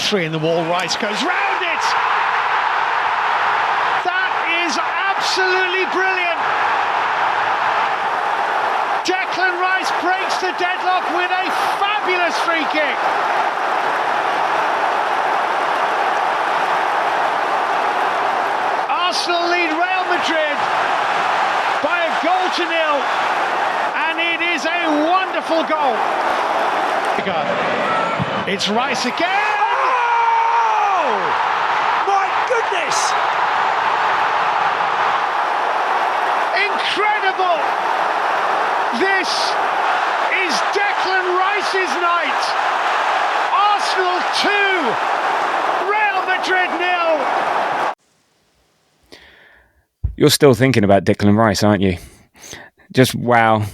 three in the wall. Rice goes round it. That is absolutely brilliant. Declan Rice breaks the deadlock with a fabulous free kick. Arsenal lead Real Madrid by a goal to nil, and it is a wonderful goal. It's Rice again. Oh! My goodness! Incredible! This is Declan Rice's night. Arsenal 2, Real Madrid 0. You're still thinking about Declan Rice, aren't you? Just wow.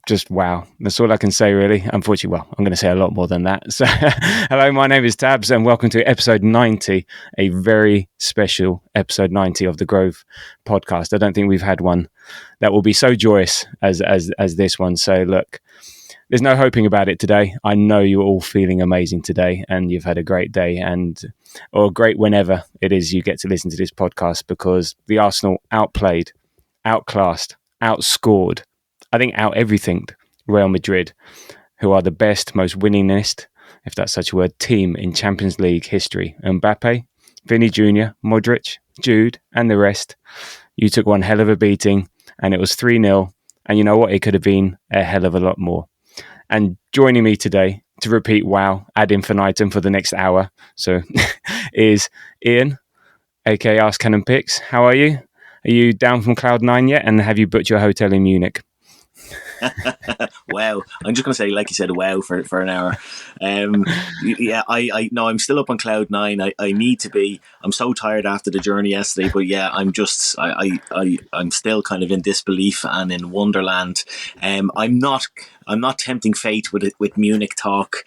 Just wow. That's all I can say, really. Unfortunately, well, I'm going to say a lot more than that. So, hello, my name is Tabs, and welcome to episode 90, a very special episode 90 of the Grove podcast. I don't think we've had one that will be so joyous as this one. So, look, there's no hoping about it today. I know you're all feeling amazing today, and you've had a great day, or great whenever it is you get to listen to this podcast, because the Arsenal outplayed, outclassed, outscored, I think out everything Real Madrid, who are the best, most winningest, if that's such a word, team in Champions League history. Mbappe, Vinny Jr., Modric, Jude, and the rest. You took one hell of a beating, and it was 3-0. And you know what? It could have been a hell of a lot more. And joining me today to repeat wow ad infinitum for the next hour, so is Ian, aka Ask Cannon Picks. How are you? Are you down from Cloud 9 yet? And have you booked your hotel in Munich? Wow, I'm just going to say, like you said, wow for an hour. Yeah, I no, I'm still up on Cloud 9. I need to be. I'm so tired after the journey yesterday, but yeah, I'm still kind of in disbelief and in wonderland. I'm not tempting fate with Munich talk,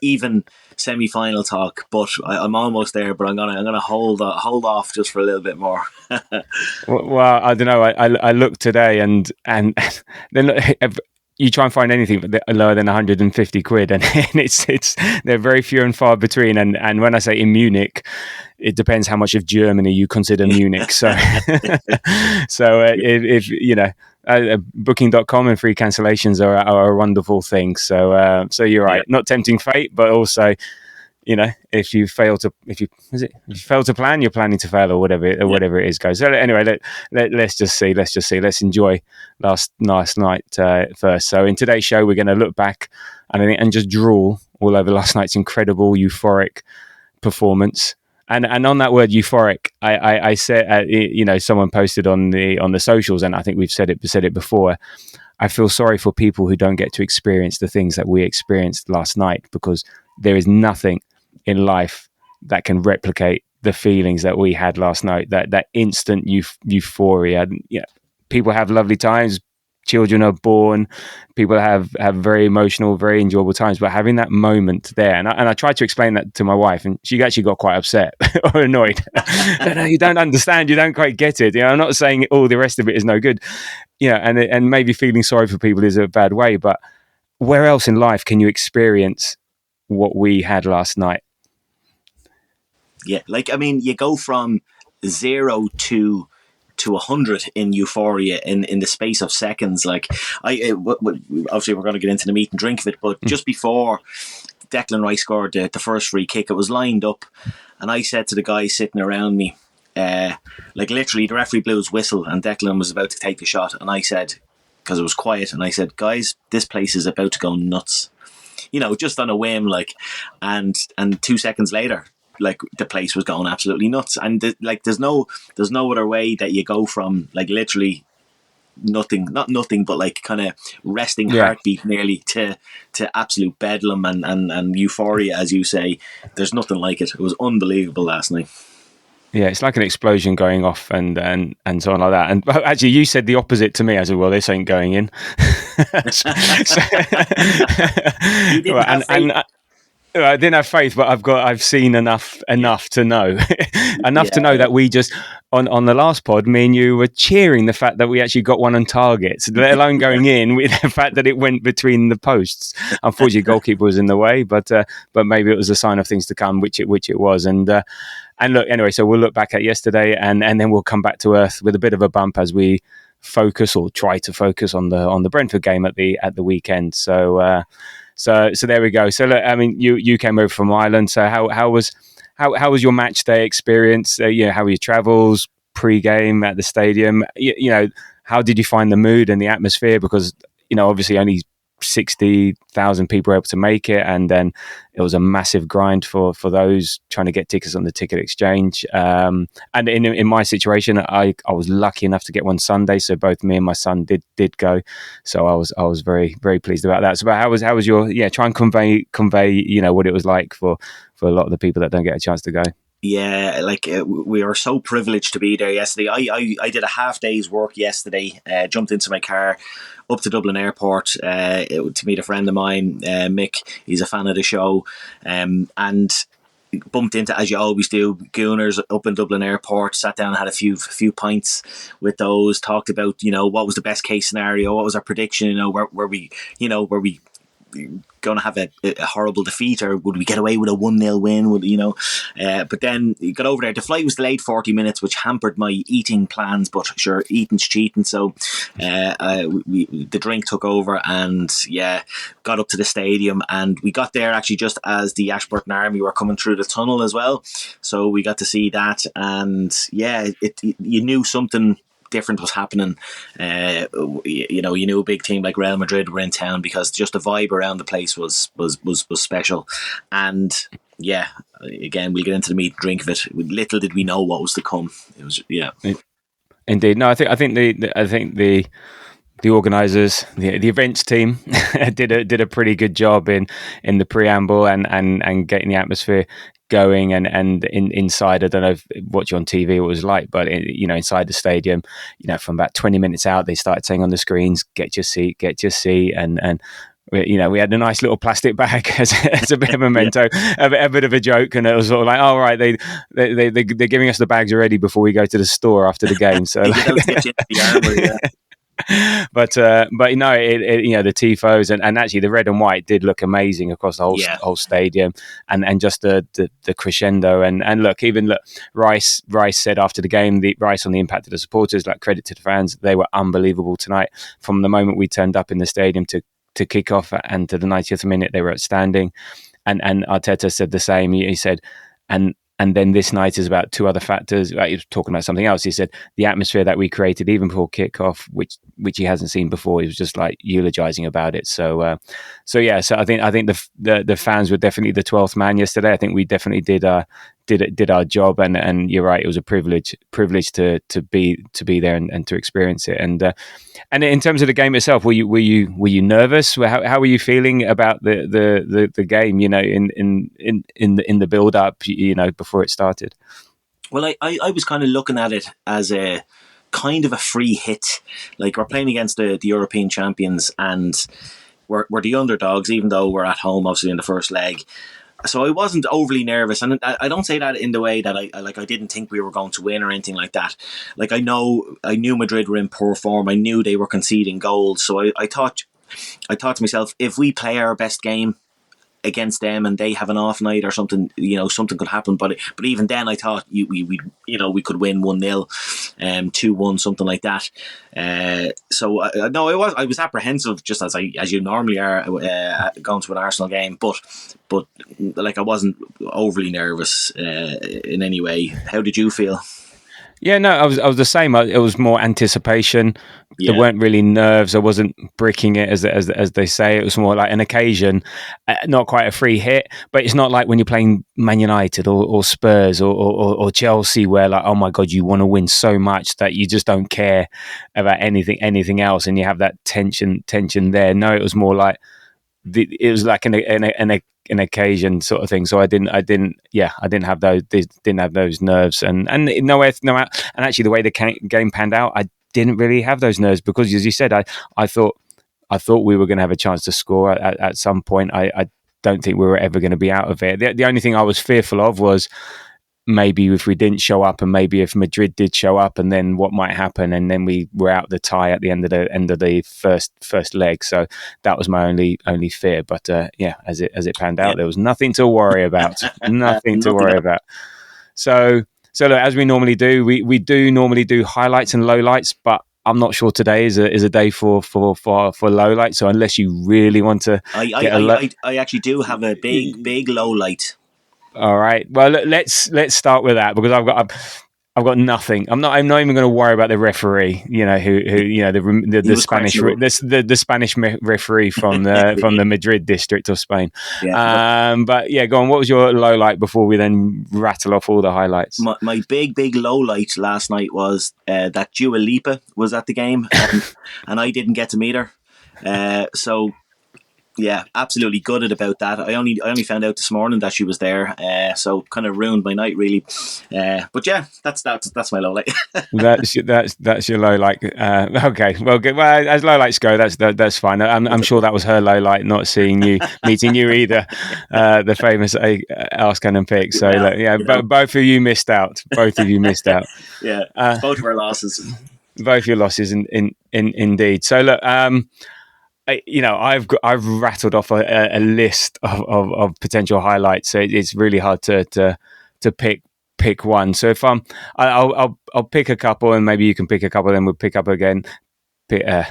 even semi-final talk, but I'm almost there. But I'm gonna hold off just for a little bit more. Well, I don't know. I looked today, and then you try and find anything lower than 150 quid, and it's they're very few and far between. And when I say in Munich, it depends how much of Germany you consider Munich. So, if you know. Booking.com and free cancellations are a wonderful thing. So you're right, not tempting fate, but also, you know, if you fail to plan, you're planning to fail, or whatever it is goes. So anyway, let's just see. Let's enjoy last night first. So in today's show, we're going to look back and just drool all over last night's incredible, euphoric performance. And on that word euphoric, I said, you know, someone posted on the socials, and I think we've said it before. I feel sorry for people who don't get to experience the things that we experienced last night, because there is nothing in life that can replicate the feelings that we had last night. That instant euphoria. You know, people have lovely times. Children are born, people have very emotional, very enjoyable times, but having that moment there, and I tried to explain that to my wife, and she actually got quite upset or annoyed. No, you don't understand, you don't quite get it. You know, I'm not saying all the rest of it is no good, you know, and maybe feeling sorry for people is a bad way, but where else in life can you experience what we had last night? Yeah, like, I mean, you go from 0 to 100 in euphoria in the space of seconds. Like, obviously we're going to get into the meat and drink of it, but just before Declan Rice scored the first free kick, it was lined up, and I said to the guys sitting around me, like literally the referee blew his whistle and Declan was about to take the shot, and I said, because it was quiet, and I said, guys, this place is about to go nuts, you know, just on a whim, like, and 2 seconds later, like, the place was going absolutely nuts, and there's no other way that you go from, like, literally not nothing, but like kind of resting heartbeat nearly to absolute bedlam and euphoria, as you say. There's nothing like it. It was unbelievable last night. Yeah, it's like an explosion going off and so on like that. And actually, you said the opposite to me. I said, well, this ain't going in. You didn't have faith. I didn't have faith, but I've seen enough to know enough to know Yeah, that we just on the last pod, me and you were cheering the fact that we actually got one on target, let alone going in with the fact that it went between the posts. Unfortunately, goalkeeper was in the way, but maybe it was a sign of things to come, which it was. And look, anyway, so we'll look back at yesterday, and then we'll come back to earth with a bit of a bump as we focus or try to focus on the Brentford game at the weekend. So there we go. So look, I mean, you came over from Ireland. So how was your match day experience? How were your travels pre-game at the stadium? How did you find the mood and the atmosphere? Because obviously only 60,000 people were able to make it, and then it was a massive grind for those trying to get tickets on the ticket exchange. And in my situation, I was lucky enough to get one Sunday, so both me and my son did go. So I was very, very pleased about that. So how was your try and convey what it was like for a lot of the people that don't get a chance to go. Yeah, we were so privileged to be there yesterday. I did a half day's work yesterday. Jumped into my car up to Dublin Airport to meet a friend of mine, Mick. He's a fan of the show, and bumped into, as you always do, Gooners up in Dublin Airport. Sat down and had a few pints with those. Talked about what was the best case scenario, what was our prediction. Were we going to have a horrible defeat, or would we get away with a 1-0 win? But then you got over there. The flight was delayed 40 minutes, which hampered my eating plans, but sure, eating's cheating. So the drink took over, and got up to the stadium, and we got there actually just as the Ashburton Army were coming through the tunnel as well. So we got to see that, and you knew something different was happening. You knew a big team like Real Madrid were in town, because just the vibe around the place was special. And again, we'll get into the meat and drink of it. Little did we know what was to come. It was Indeed. No, I think the organisers, the events team, did a pretty good job in the preamble and getting the atmosphere going, and inside. I don't know what you on TV it was like, but inside the stadium, from about 20 minutes out, they started saying on the screens, "Get your seat," and we had a nice little plastic bag as a bit of a memento, a bit of a joke, and it was sort of like, oh right, they're giving us the bags already before we go to the store after the game. So but the tifos and actually the red and white did look amazing across the whole stadium, and just the crescendo, and look, Rice said after the game, Rice on the impact of the supporters, like, credit to the fans, they were unbelievable tonight. From the moment we turned up in the stadium to kick off and to the 90th minute, they were outstanding, and Arteta said the same. He said, and then this night is about two other factors. He was talking about something else. He said the atmosphere that we created even before kickoff, which he hasn't seen before. He was just like eulogizing about it. So I think the fans were definitely the 12th man yesterday. I think we definitely did our job, and you're right. It was a privilege to be there and to experience it. And in terms of the game itself, were you nervous? How were you feeling about the game? In the build up, before it started. Well, I was kind of looking at it as a kind of a free hit. Like, we're playing against the European champions, and we're the underdogs, even though we're at home, obviously, in the first leg. So I wasn't overly nervous, and I don't say that in the way that I didn't think we were going to win or anything like that. Like, I knew Madrid were in poor form. I knew they were conceding goals. So I thought to myself, if we play our best game against them and they have an off night or something, something could happen. But even then, I thought we could win 1-0, 2-1, something like that. So I was apprehensive, just as you normally are going to an Arsenal game. But like, I wasn't overly nervous in any way. How did you feel? Yeah, no, I was the same. It was more anticipation. Yeah. There weren't really nerves. I wasn't bricking it, as they say. It was more like an occasion, not quite a free hit. But it's not like when you're playing Man United or Spurs or Chelsea, where, like, oh my God, you want to win so much that you just don't care about anything else, and you have that tension there. No, it was more like it was like an occasion sort of thing. So I didn't have those nerves, and no, and actually the way the game panned out, I didn't really have those nerves, because, as you said, I thought we were going to have a chance to score at some point. I don't think we were ever going to be out of it. The only thing I was fearful of was maybe if we didn't show up, and maybe if Madrid did show up, and then what might happen, and then we were out the tie at the end of the first leg. So that was my only fear. But as it panned out, there was nothing to worry about. Nothing to worry about. So look, as we normally do, we do normally do highlights and lowlights, but I'm not sure today is a day for lowlights. So unless you really want to, I actually do have a big low light. All right. Well, let's start with that, because I've got nothing. I'm not even going to worry about the referee. The Spanish the Spanish referee from the Madrid district of Spain. Yeah. But yeah, go on. What was your low light before we then rattle off all the highlights? My big low light last night was that Dua Lipa was at the game, and I didn't get to meet her. So. Yeah, absolutely gutted about that. I only found out this morning that she was there, so kind of ruined my night really. But yeah, that's my low light. that's your low light. Okay, well, good. Well, as low lights go, that's fine. I'm sure that was her low light, not seeing you, meeting you either. The famous Ask and Pick. So both of you missed out. Both of you missed out. Yeah, both of our losses. Both your losses, indeed. So look. I've rattled off a list of potential highlights, so it's really hard to pick one. So if I'll pick a couple, and maybe you can pick a couple, then we'll pick up again. Peter,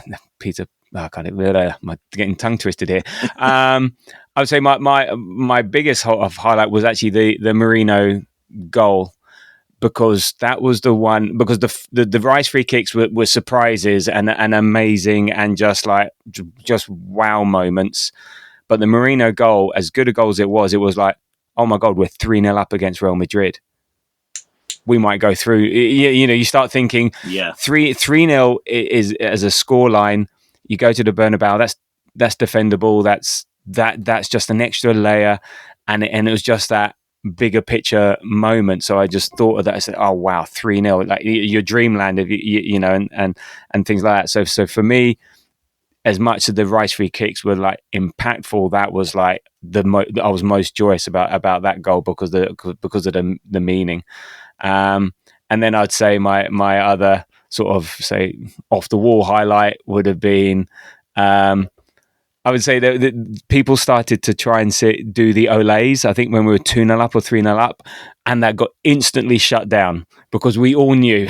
I can't. I'm getting tongue twisted here. I would say my biggest highlight was actually the Merino goal. Because that was the one. Because the Rice free kicks were surprises and amazing and just wow moments. But the Merino goal, as good a goal as it was like, oh my God, we're 3-0 up against Real Madrid. We might go through. You start thinking, 3-0 is as a scoreline. You go to the Bernabeu. That's defendable. That's just an extra layer, and it was just that bigger picture moment. So I just thought of that. I said, "Oh wow, 3-0, like your dreamland of and things like that." So for me, as much as the Rice free kicks were like impactful, that was like I was most joyous about that goal because of the meaning. And then I'd say my other sort of say off the wall highlight would have been. I would say that people started to try and do the Olays, I think when we were 2-0 up or 3-0 up, and that got instantly shut down because we all knew,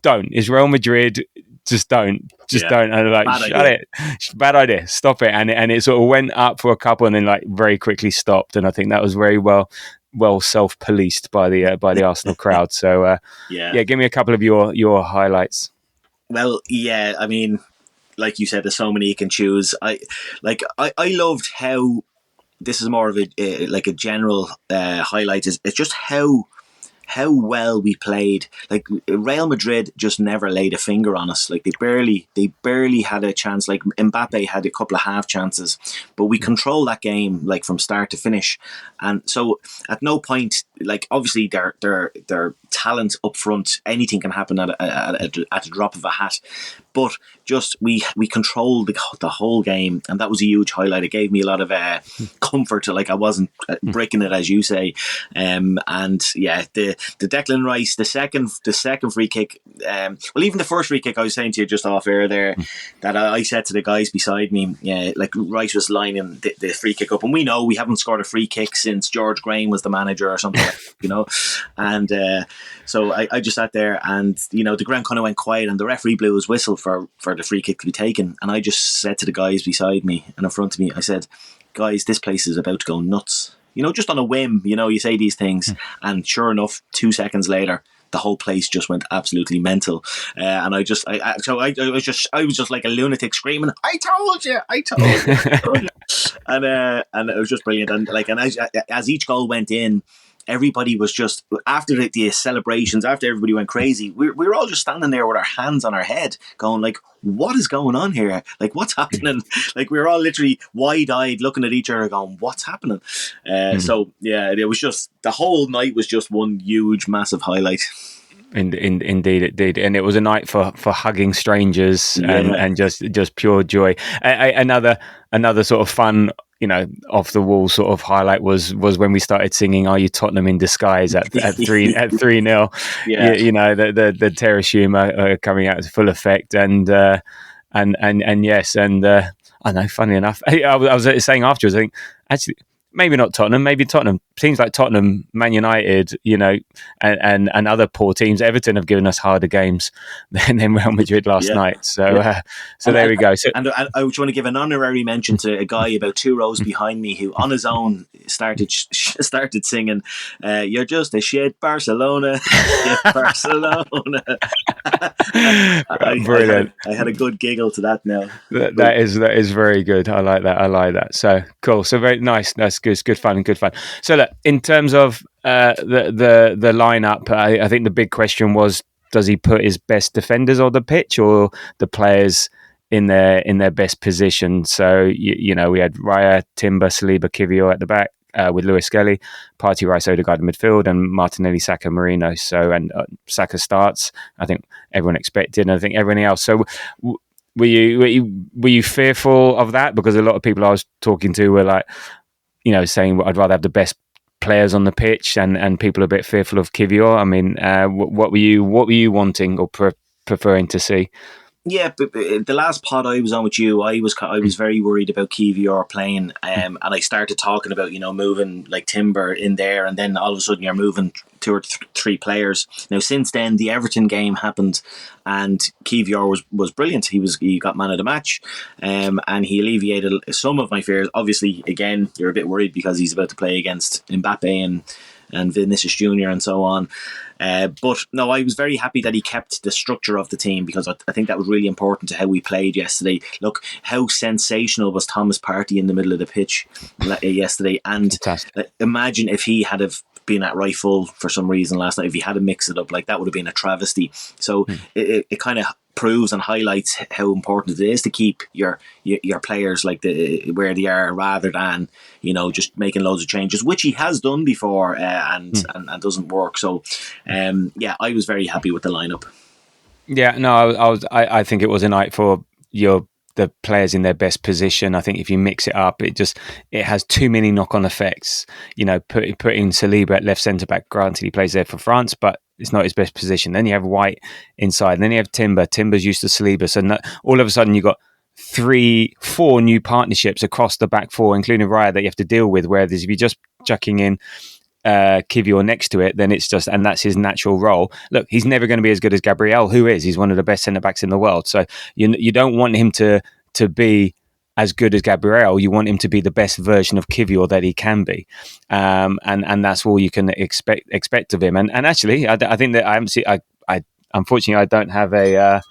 don't. It's Real Madrid, just don't. And like, bad idea, stop it. And it sort of went up for a couple and then like very quickly stopped. And I think that was very well self-policed by the Arsenal crowd. So give me a couple of your highlights. Well, yeah, I mean, like you said, there's so many you can choose. I loved how this is more of a general highlight. It's just how well we played. Like Real Madrid just never laid a finger on us. Like they barely had a chance. Like Mbappe had a couple of half chances, but we controlled that game like from start to finish. And so at no point, like obviously their talent up front, anything can happen at a drop of a hat. But just we controlled the whole game, and that was a huge highlight. It gave me a lot of comfort. Like I wasn't breaking it, as you say. And yeah, the Declan Rice, the second free kick. Well, even the first free kick, I was saying to you just off air there, that I said to the guys beside me, like Rice was lining the free kick up, and we know we haven't scored a free kick since George Graham was the manager or something, And so I just sat there, and the ground kind of went quiet, and the referee blew his whistle for the free kick to be taken, and I just said to the guys beside me and in front of me, I said, guys, this place is about to go nuts. Just on a whim, you say these things, and sure enough, 2 seconds later, the whole place just went absolutely mental, and I was just like a lunatic screaming, I told you, and it was just brilliant, and as each goal went in, everybody was just, after the celebrations, after everybody went crazy, we were all just standing there with our hands on our head going like, what is going on here? Like, what's happening? Like, we were all literally wide-eyed looking at each other going, what's happening? So, yeah, it was just, the whole night was just one huge, massive highlight. Indeed, it did, and it was a night for hugging strangers Yeah. and just pure joy. Another sort of fun, off the wall sort of highlight was when we started singing "Are You Tottenham in Disguise" at 3-0. Yeah. The terrace humour coming out to full effect, and yes, and I know. Funny enough, I was saying afterwards, I think actually, maybe not Tottenham, maybe Tottenham. Seems like Tottenham, Man United, and other poor teams. Everton have given us harder games than Real Madrid last Yeah. night. So there we go. So, and I just want to give an honorary mention to a guy about 2 rows behind me who, on his own, started singing, "You're just a shit Barcelona, shit Barcelona." Brilliant. I had a good giggle to that now. That is very good. I like that. So cool. So very nice. That's good. It's good fun. So look, in terms of the lineup, I think the big question was, does he put his best defenders on the pitch or the players in their best position? So we had Raya, Timber, Saliba, Kivior at the back. With Lewis Skelly, Partey, Rice, Odegaard in midfield, and Martinelli, Saka, Marino. So, and Saka starts. I think everyone expected, and I think everyone else. So, were you fearful of that? Because a lot of people I was talking to were like, saying I'd rather have the best players on the pitch, and people are a bit fearful of Kivior. I mean, what were you wanting or preferring to see? Yeah, but the last pod I was on with you, I was very worried about Kivior playing, and I started talking about moving like Timber in there, and then all of a sudden you're moving 2 or 3 players. Now since then the Everton game happened, and Kivior was brilliant. He got man of the match, and he alleviated some of my fears. Obviously, again, you're a bit worried because he's about to play against Mbappe and Vinicius Jr. and so on. But no, I was very happy that he kept the structure of the team, because I think that was really important to how we played yesterday. Look, how sensational was Thomas Partey in the middle of the pitch yesterday, and imagine if he had have been at right full for some reason last night. If he had to mix it up, like, that would have been a travesty. So it kind of proves and highlights how important it is to keep your players like where they are, rather than just making loads of changes, which he has done before, and doesn't work. So I was very happy with the lineup. Yeah, no, I think it was a night for the players in their best position. I think if you mix it up, it has too many knock-on effects. Putting Saliba at left centre back. Granted, he plays there for France, but it's not his best position. Then you have White inside, and then you have Timber. Timber's used to Saliba, so all of a sudden you got 3-4 new partnerships across the back four, including Raya, that you have to deal with. Whereas if you're just chucking in Kivior next to it, then it's just, and that's his natural role. Look, he's never going to be as good as Gabriel, who is. He's one of the best centre backs in the world. So you don't want him to be as good as Gabriel. You want him to be the best version of Kivior that he can be, and that's all you can expect of him. And actually, I think that I haven't seen. I unfortunately I don't have a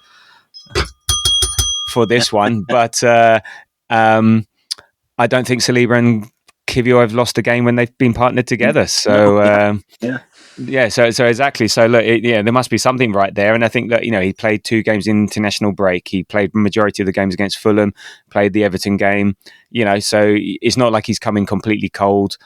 for this one, but I don't think Saliba and Kivior have lost a game when they've been partnered together. So so exactly. So look, there must be something right there. And I think that he played 2 games in international break. He played the majority of the games against Fulham. Played the Everton game. So it's not like he's coming completely cold.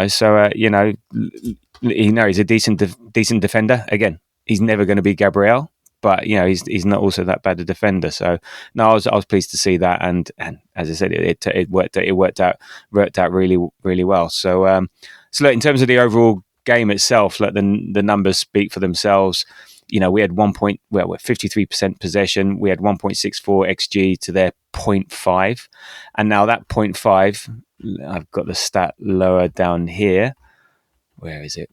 So he's a decent defender. Again, he's never going to be Gabriel, but he's not also that bad a defender. So no, I was pleased to see that, and as I said, it worked out really, really well. So look, in terms of the overall game itself, like the numbers speak for themselves. We had 53% possession. We had 1.64 xG to their 0.5, and now that 0.5, I've got the stat lower down here. Where is it?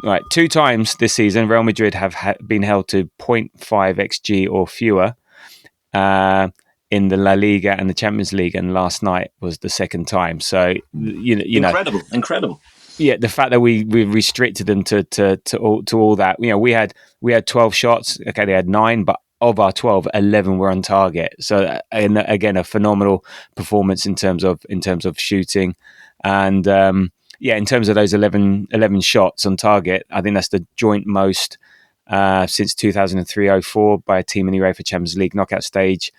Right, 2 times this season, Real Madrid have been held to 0.5 xG or fewer in the La Liga and the Champions League, and last night was the second time. So incredible. Yeah, the fact that we restricted them to all that. We had 12 shots. Okay, they had 9, but of our 12, 11 were on target. So and again, a phenomenal performance in terms of shooting, and in terms of those 11 shots on target, I think that's the joint most since 2003-04 by a team in the UEFA Champions League knockout stage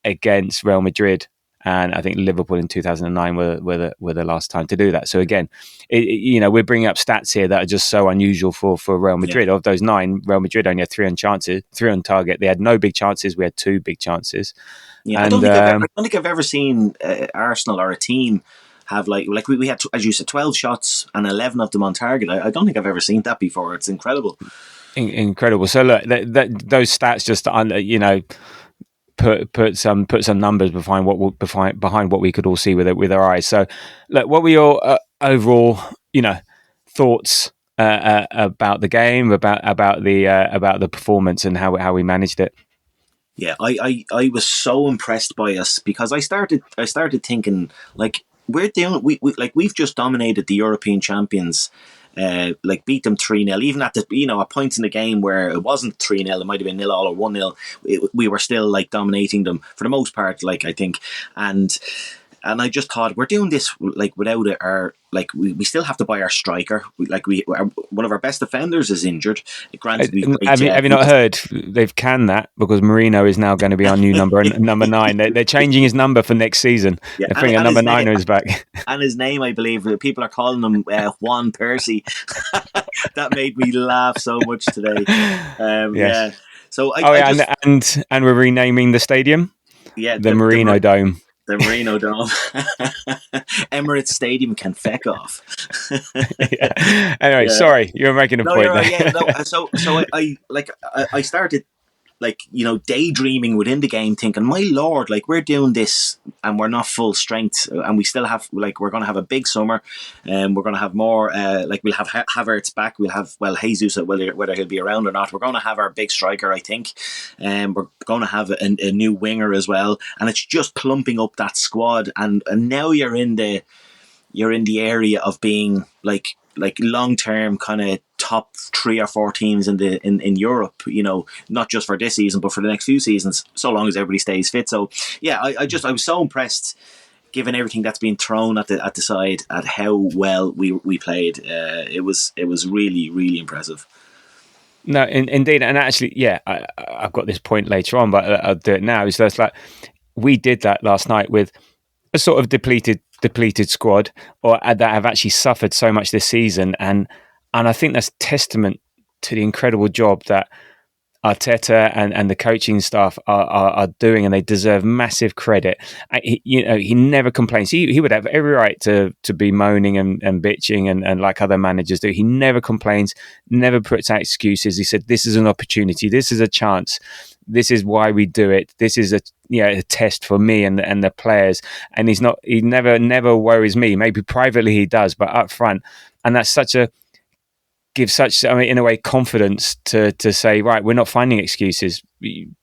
against Real Madrid. And I think Liverpool in 2009 were the last time to do that. So again, we're bringing up stats here that are just so unusual for Real Madrid. Of those 9, Real Madrid only had 3 on chances, 3 on target. They had no big chances. We had 2 big chances. Yeah, and, I don't think I've ever seen Arsenal or a team have like we had, as you said, 12 shots and 11 of them on target. I don't think I've ever seen that before. It's incredible. Incredible. So look, those stats just put some numbers behind what we could all see with our eyes. So, look, what were your overall, thoughts about the game, about the performance and how we managed it? Yeah, I was so impressed by us because I started thinking like we've just dominated the European champions. Like beat them 3-0, even at the at points in the game where it wasn't 3-0, it might have been 0-0 or 1-0. We were still like dominating them for the most part, like I think, and I just thought we're doing this like without our like we still have to buy our striker. One of our best defenders is injured. Granted, have you not heard they've canned that because Marino is now going to be our new number 9. They're changing his number for next season. Yeah, they're bringing a number 9 is back. And his name, I believe, people are calling him Juan Percy. That made me laugh so much today. Yes. Yeah. So and we're renaming the stadium. Yeah, the Marino Dome. The Marino Dome. Emirates Stadium can feck off. Yeah. Anyway, sorry, you were making a point there. Yeah, no. So I started daydreaming within the game, thinking, my lord, like we're doing this and we're not full strength, and we still have we're going to have a big summer, and we're going to have more. We'll have Havertz back. We'll have Jesus, whether he'll be around or not. We're going to have our big striker, I think, and we're going to have a new winger as well. And it's just clumping up that squad, and now you're in the area of being like long term kind of top 3 or 4 teams in Europe, not just for this season but for the next few seasons, so long as everybody stays fit. So yeah, I was so impressed, given everything that's been thrown at the side, at how well we played. It was really, really impressive. No, indeed, and actually, yeah, I've got this point later on, but I'll do it now. Is that's like we did that last night with a sort of depleted squad, or that have actually suffered so much this season, and I think that's testament to the incredible job that Arteta and the coaching staff are doing, and they deserve massive credit. He never complains. He would have every right to be moaning and bitching and like other managers do. He never complains, never puts out excuses. He said, "This is an opportunity. This is a chance. This is why we do it. This is a test for me and the players." And he never worries me. Maybe privately he does, but up front, and that's gives such, in a way, confidence to say, right, we're not finding excuses.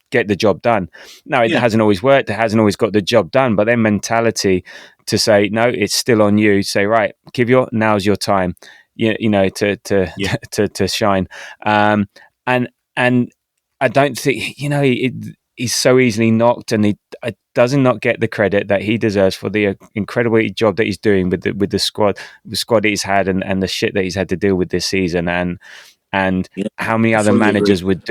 Get the job done. No, it hasn't always worked. It hasn't always got the job done. But their mentality to say, no, it's still on you. Say, right, Kivior, now's your time. To shine. And I don't think he's so easily knocked, and he does not get the credit that he deserves for the incredible job that he's doing with the squad that he's had, and the shit that he's had to deal with this season, and how many other managers would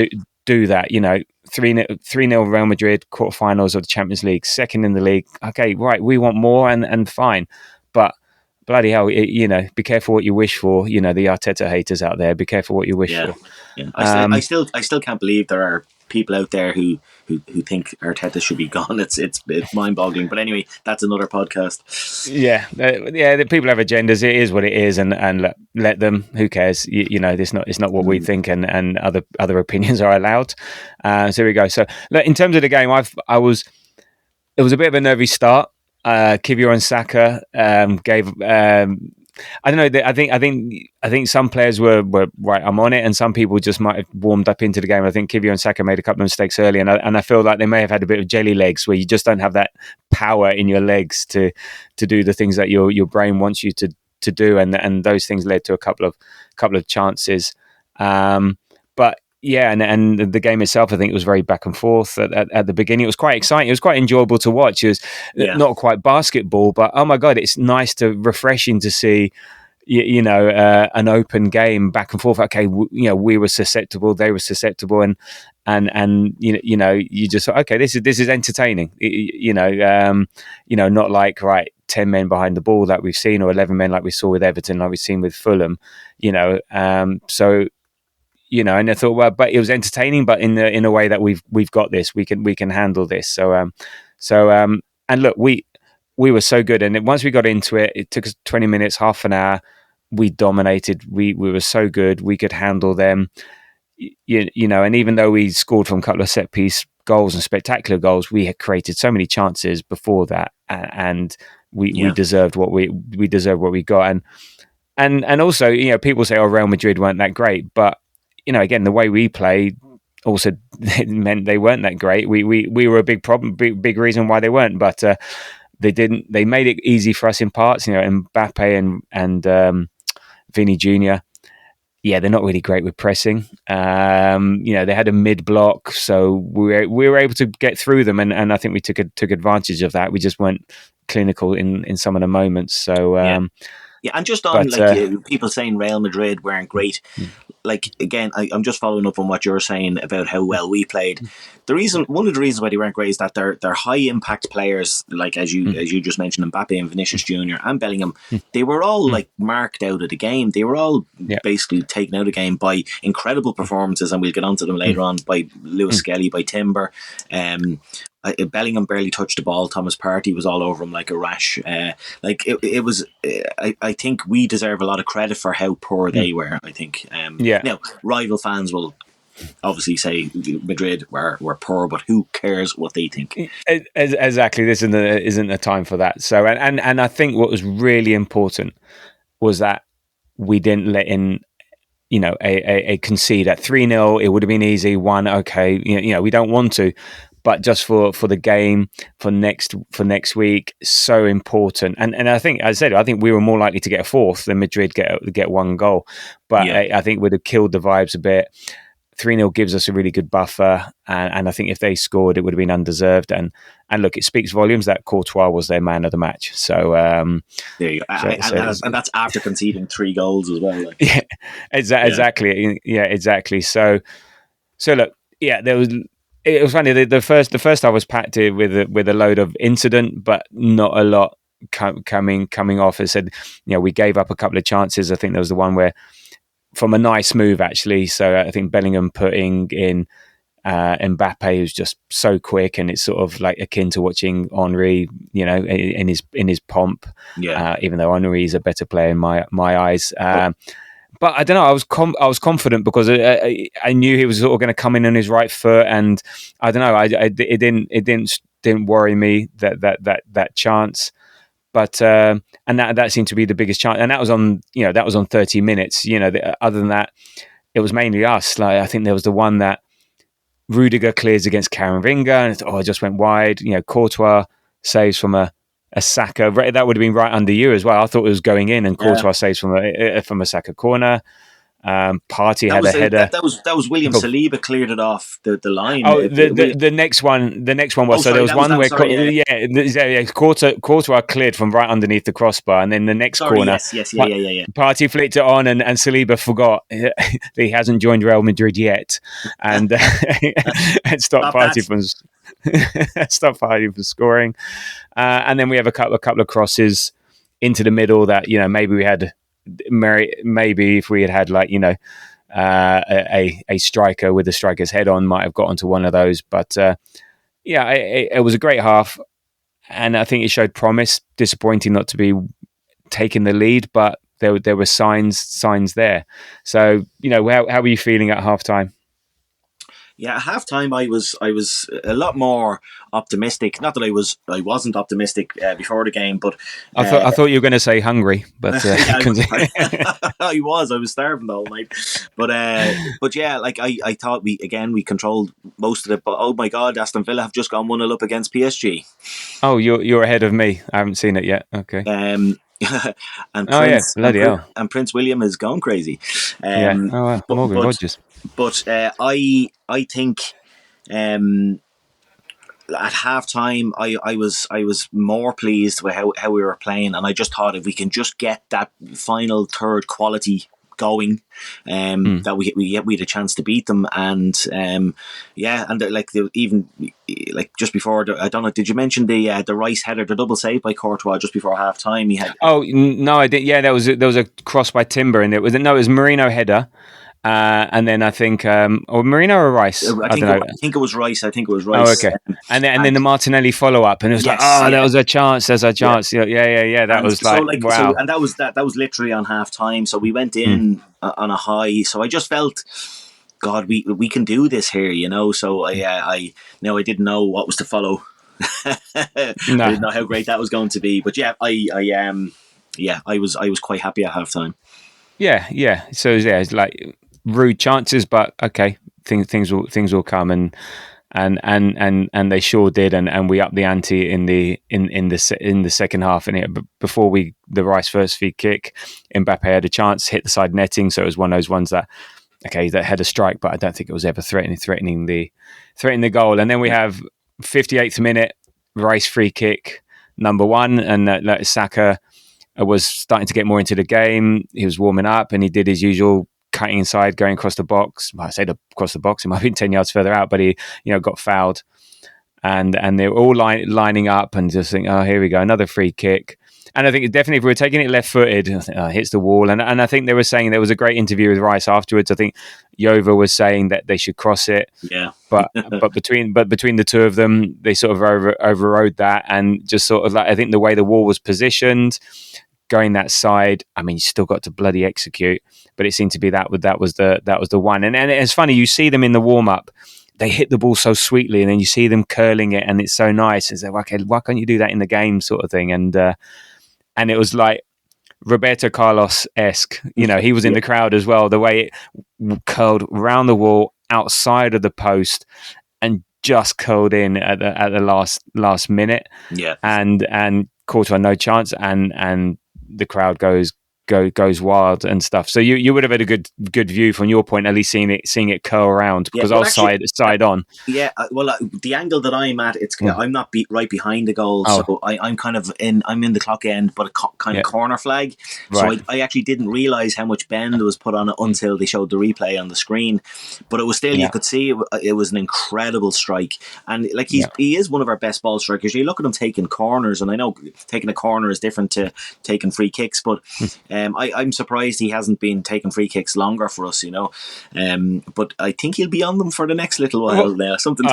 do that. 3-0 Real Madrid, quarterfinals of the Champions League, second in the league. Okay, right, we want more, and fine, but bloody hell, be careful what you wish for. The Arteta haters out there, be careful what you wish for. Yeah. I still can't believe there are people out there who think Arteta should be gone. It's mind-boggling. But anyway, that's another podcast. Yeah. The people have agendas. It is what it is, and let them. Who cares? It's not what we think, and other opinions are allowed. So here we go. So look, in terms of the game, it was a bit of a nervy start. Kivior and Saka gave. I don't know. I think some players were right. I'm on it, and some people just might have warmed up into the game. I think Kivior and Saka made a couple of mistakes early, and I feel like they may have had a bit of jelly legs, where you just don't have that power in your legs to do the things that your brain wants you to do, and those things led to a couple of chances. But yeah, and the game itself, I think it was very back and forth at the beginning. It was quite exciting. It was quite enjoyable to watch. It was not quite basketball, but oh my God, it's nice refreshing to see, an open game back and forth. Okay, we were susceptible, they were susceptible, and you just thought, okay, this is entertaining. Not like, right, 10 men behind the ball that we've seen, or 11 men like we saw with Everton, like we've seen with Fulham. And I thought, well, but it was entertaining, but in a way that we've got this, we can handle this. And look, we were so good, and once we got into it, it took us 20 minutes, half an hour. We dominated. We were so good. We could handle them. And even though we scored from a couple of set piece goals and spectacular goals, we had created so many chances before that, and we deserved what we got. And also, people say, oh, Real Madrid weren't that great, but again, the way we played also it meant they weren't that great. We were a big problem, big reason why they weren't. But they didn't. They made it easy for us in parts. Mbappe and Vinny Jr. Yeah, they're not really great with pressing. They had a mid block, so we were able to get through them, and I think we took advantage of that. We just weren't clinical in some of the moments. So. Yeah, and just on people saying Real Madrid weren't great. Like, again, I'm just following up on what you're saying about how well we played. One of the reasons why they weren't great is that they're high impact players, like as you just mentioned, Mbappe and Vinicius Jr. and Bellingham. They were all like marked out of the game. They were all basically taken out of the game by incredible performances, and we'll get onto them later on, by Lewis Skelly, by Timber. Bellingham barely touched the ball. Thomas Partey was all over him like a rash. It was. I think we deserve a lot of credit for how poor they were. I think. Now, rival fans will obviously say Madrid were poor, but who cares what they think? Exactly. This isn't a time for that. So, and I think what was really important was that we didn't let in. A concede at 3-0. It would have been easy. 1, okay. We don't want to. But just for the game, for next week, so important. And I think, as I said, I think we were more likely to get a fourth than Madrid get one goal. But I think would have killed the vibes a bit. 3-0 gives us a really good buffer, and I think if they scored, it would have been undeserved. And look, it speaks volumes that Courtois was their man of the match. So there you go. And that's after conceding 3 goals as well. Like. Yeah, exactly. Yeah, exactly. So look, there was. It was funny. The first half was packed with a load of incident, but not a lot coming off. As I said, we gave up a couple of chances. I think there was the one where, from a nice move actually. So I think Bellingham putting in Mbappe, who's just so quick, and it's sort of like akin to watching Henry, in his pomp. Yeah. Even though Henry is a better player in my eyes. But I don't know. I was confident because I knew he was sort of going to come in on his right foot, and I don't know. It didn't worry me that chance, but and that seemed to be the biggest chance, and that was on 30 minutes. Other than that, it was mainly us. Like, I think there was the one that Rudiger clears against Camavinga, and it just went wide. Courtois saves from a Saka. That would have been right under you as well. I thought it was going in, and Courtois saves from a Saka corner. Partey had a header. That was William Saliba cleared it off the line. Oh, the next one was there was one where Courtois cleared from right underneath the crossbar, and then the next corner, Partey flicked it on, and Saliba forgot that he hasn't joined Real Madrid yet, and and stopped Partey from scoring. And then we have a couple of crosses into the middle that maybe we had. Maybe if we had like a striker with a striker's head on, might have got onto one of those. But it was a great half, and I think it showed promise. Disappointing not to be taking the lead, but there were signs there. So how were you feeling at halftime? Yeah, at halftime I was a lot more optimistic. Not that I wasn't optimistic before the game, but I thought you were going to say hungry, but I was starving the whole night. But yeah, like I thought we controlled most of it. But oh my God, Aston Villa have just gone 1-0 up against PSG. Oh, you're ahead of me. I haven't seen it yet. Okay. And Prince William is gone crazy. Morgan Rogers. But I think at half time, I was more pleased with how we were playing, and I just thought if we can just get that final third quality going, that we had a chance to beat them, and and even like just before, I don't know, did you mention the Rice header, the double save by Courtois just before half time? He had No, I did. Yeah, there was a cross by Timber, and it was Marino header. And then I think, or Marino or Rice, I don't know. I think it was Rice. I think it was Oh, Rice. okay. And then the Martinelli follow up, and it was like, Yes, there was a chance. There's a yeah. chance. Yeah. That And was like, wow. and that was literally on half time. So we went in on a high. So I just felt, God, we can do this here, you know. So I didn't know what was to follow. I No. didn't know how great that was going to be. But I was quite happy at half time. Yeah. So it's like rude chances, but okay, things will come, and they sure did, and we upped the ante in the second half. And before the Rice first free kick, Mbappe had a chance, hit the side netting, so it was one of those ones that had a strike, but I don't think it was ever threatening the goal. And then we have 58th minute Rice free kick number 1, and Saka was starting to get more into the game. He was warming up, and he did his usual cutting inside, going across the box. Well, I say across the box, it might have been 10 yards further out, but he got fouled. And they were all lining up and just think, oh, here we go, another free kick. And I think definitely if we were taking it left-footed, hits the wall. And I think they were saying, there was a great interview with Rice afterwards. I think Jova was saying that they should cross it. Yeah. but between the two of them, they sort of overrode that, and just sort of like, I think the way the wall was positioned, going that side, I mean, you still got to bloody execute, but it seemed to be that was the one. And it's funny, you see them in the warm up, they hit the ball so sweetly, and then you see them curling it, and it's so nice. It's like, okay, why can't you do that in the game, sort of thing? And it was like Roberto Carlos-esque. He was in the crowd as well. The way it curled round the wall, outside of the post, and just curled in at the last minute. Yeah, and Courtois no chance, and the crowd goes wild and stuff. So you would have had a good view from your point, at least seeing it curl around, because I was side on. Yeah, the angle that I'm at, I'm not right behind the goal, so I'm kind of I'm in the clock end, but a kind of corner flag. Right. So I actually didn't realise how much bend was put on it until they showed the replay on the screen. But it was still, you could see it was an incredible strike, and like he is one of our best ball strikers. You look at him taking corners, and I know taking a corner is different to taking free kicks, but I'm surprised he hasn't been taking free kicks longer for us, but I think he'll be on them for the next little while now. Something.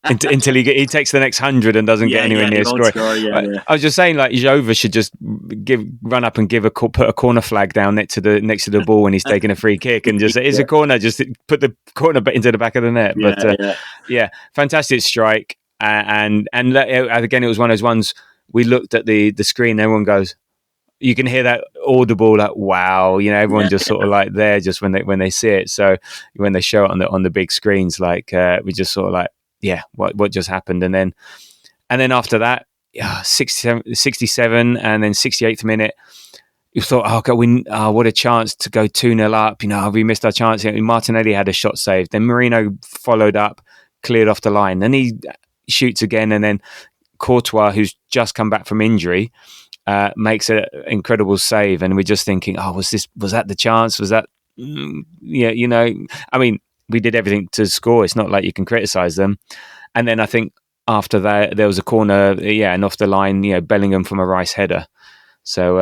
Until he takes the next 100 and doesn't get anywhere near scoring. I was just saying, like, Jova should just run up and put a corner flag down next to the ball when he's taking a free kick, and just say, it's a corner, just put the corner into the back of the net. Fantastic strike. And again, it was one of those ones, we looked at the screen, everyone goes, you can hear that audible, like, wow, everyone just sort of like there just when they see it. So when they show it on the big screens, like, we just sort of like, what just happened? And then after that, 67 and then 68th minute, you thought, oh God, what a chance to go 2-0 up. We missed our chance. Martinelli had a shot saved. Then Marino followed up, cleared off the line. Then he shoots again, and then Courtois, who's just come back from injury, makes an incredible save, and we're just thinking, was that the chance? Was that, I mean, we did everything to score. It's not like you can criticise them. And then I think after that, there was a corner, and off the line, Bellingham from a Rice header. So,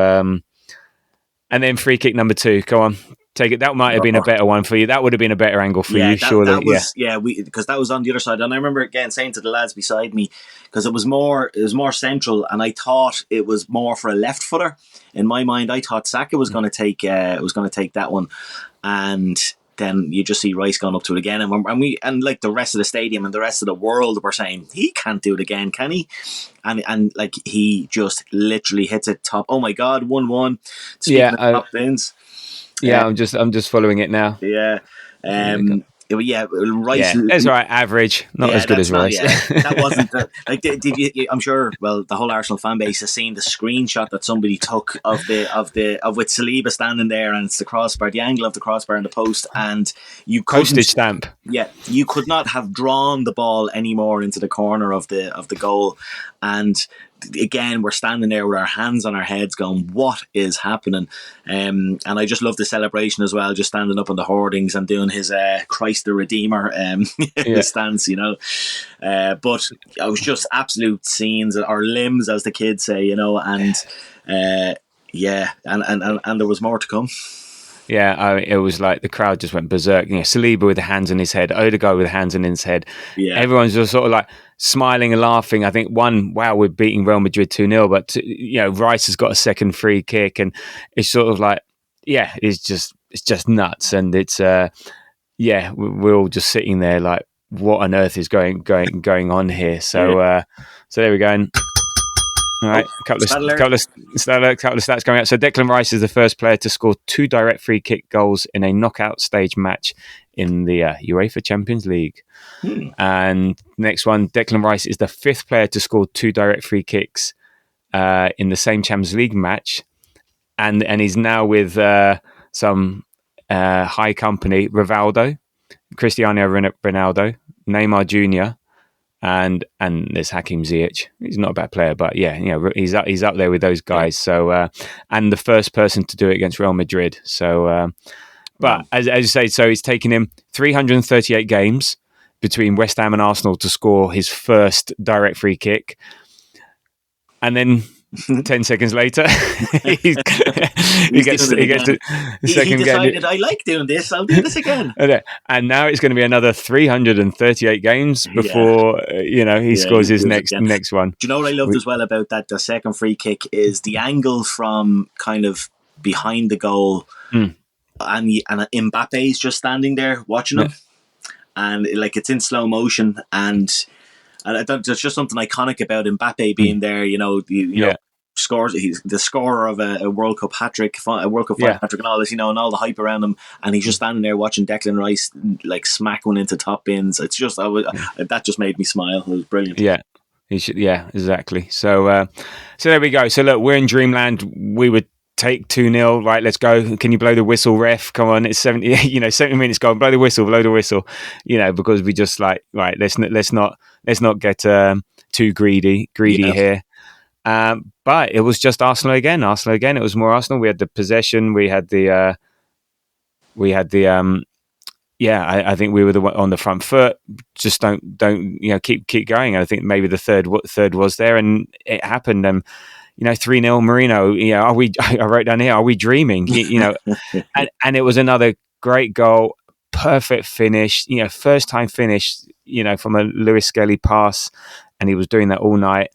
and then free kick number 2. Go on, take it. That might have been a better one for you. That would have been a better angle for you, surely. Because that was on the other side, and I remember again saying to the lads beside me, because it was more central, and I thought it was more for a left footer. In my mind, I thought Saka was going to take that one, and then you just see Rice going up to it again, and like the rest of the stadium and the rest of the world were saying, he can't do it again, can he? And like, he just literally hits it top. Oh my God, 1-1. Speaking of top bins. I'm just following it now. Yeah. Yeah, Rice. Yeah, that's right. Average, not Yeah, as good that's as not. Rice. Yeah, that wasn't like. Did you? I'm sure. Well, the whole Arsenal fan base has seen the screenshot that somebody took of with Saliba standing there, and it's the crossbar, the angle of the crossbar in the post, and you Postage couldn't. stamp. Yeah, you could not have drawn the ball any more into the corner of the goal, and again we're standing there with our hands on our heads, going, "What is happening?" And I just love the celebration as well, just standing up on the hoardings and doing his Christ the Redeemer Yeah. stance, but I was just absolute scenes, or limbs, as the kids say, and yeah, and there was more to come. Yeah, it was like the crowd just went berserk. Saliba with the hands on his head, Odegaard with the hands on his head. Yeah, Everyone's just sort of like smiling and laughing. I think we're beating Real Madrid 2-0, but Rice has got a second free kick, and it's sort of like, yeah, it's just nuts, and it's we're all just sitting there like, what on earth is going on here? So so there we go. And all right, a couple of stats coming out. So Declan Rice is the first player to score 2 direct free kick goals in a knockout stage match in the UEFA Champions League. And next one, Declan Rice is the 5th player to score 2 direct free kicks in the same Champions League match, and he's now with some high company: Rivaldo, Cristiano Ronaldo, Neymar Jr., and there's Hakim Ziyech. He's not a bad player, but yeah, he's up there with those guys. So and the first person to do it against Real Madrid. So, but as you say, so it's taken him 338 games between West Ham and Arsenal to score his first direct free kick, and then 10 seconds later, he gets the second he decided, game. I like doing this, I'll do this again. And now it's going to be another 338 games before he scores his next one. Do you know what I loved as well about that? The second free kick is the angle from kind of behind the goal, and Mbappe's just standing there watching him, and like it's in slow motion, and I don't, there's just something iconic about Mbappe being there. Scores. He's the scorer of a World Cup hat-trick, a World Cup hat-trick, and all this, and all the hype around him, and he's just standing there watching Declan Rice like smack one into top bins. It's just that just made me smile. It was brilliant. Yeah, he should. Yeah, exactly. So there we go. So look, we're in dreamland. We would take 2-0. Right, let's go. Can you blow the whistle, ref? Come on, it's 70 minutes. Go on, blow the whistle. Because we just like, right. Let's not get too greedy here. But it was just Arsenal again. It was more Arsenal. We had the possession. We had the. I think we were on the front foot. Just don't keep going. And I think maybe the third was there, and it happened. 3-0 Mourinho. I wrote down here. Are we dreaming? And it was another great goal, perfect finish. First time finish. From a Lewis Skelly pass, and he was doing that all night.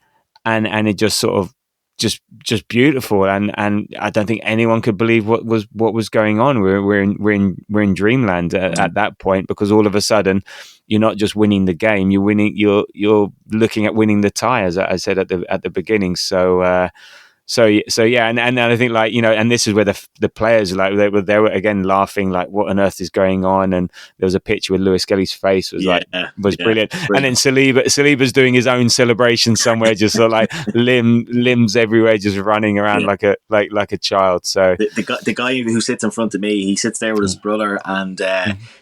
And it just sort of just beautiful, and I don't think anyone could believe what was going on. We're in dreamland at that point, because all of a sudden you're not just winning the game, you're looking at winning the tie, as I said at the beginning. So yeah, and I think and this is where the players they were again laughing like, what on earth is going on? And there was a picture with Lewis Kelly's face was brilliant. And then Saliba's doing his own celebration somewhere, just sort of like limbs everywhere, just running around like a child. So the guy who sits in front of me, he sits there with his brother, and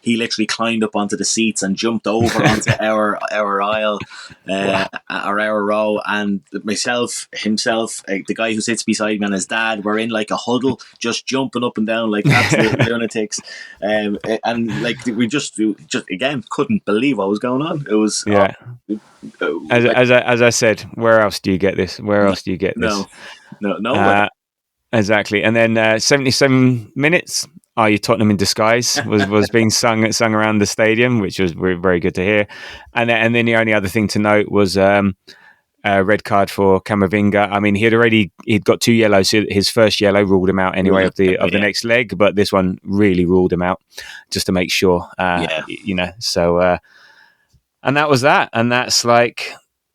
he literally climbed up onto the seats and jumped over onto our aisle, or our row, and himself, the guy who sits beside me and his dad were in like a huddle, just jumping up and down like absolute lunatics, and like we just again couldn't believe what was going on. It was as I said, where else do you get this? No. Exactly. And then 77 minutes. Are you Tottenham in disguise? Was being sung around the stadium, which was very good to hear. And then the only other thing to note was red card for Camavinga. I mean, he'd got 2 yellows. So his first yellow ruled him out anyway of the next leg, but this one really ruled him out, just to make sure. So and that was that, and that's like,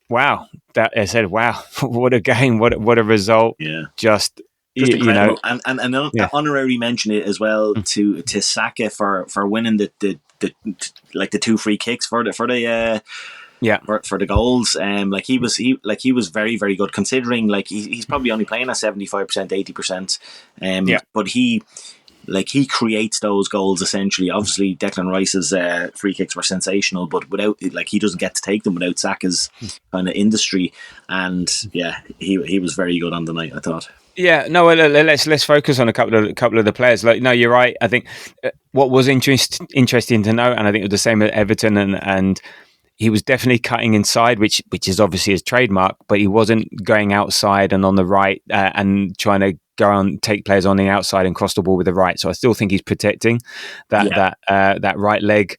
wow. That I said, wow, what a game, what a result. Yeah. Just Just you know, incredible, and an yeah, honorary mention as well to Saka for winning the 2 free kicks yeah. for the goals. He was very, very good, considering he's probably only playing at 75%, 80%. Yeah. But he creates those goals essentially. Obviously, Declan Rice's free kicks were sensational, but without he doesn't get to take them without Saka's kind of industry. And yeah, he was very good on the night, I thought. Yeah, no. Well, let's focus on a couple of the players. No, you're right. I think what was interesting to know, and I think it was the same at Everton, and he was definitely cutting inside, which is obviously his trademark. But he wasn't going outside and on the right and trying to go on take players on the outside and cross the ball with the right. So I still think he's protecting that right leg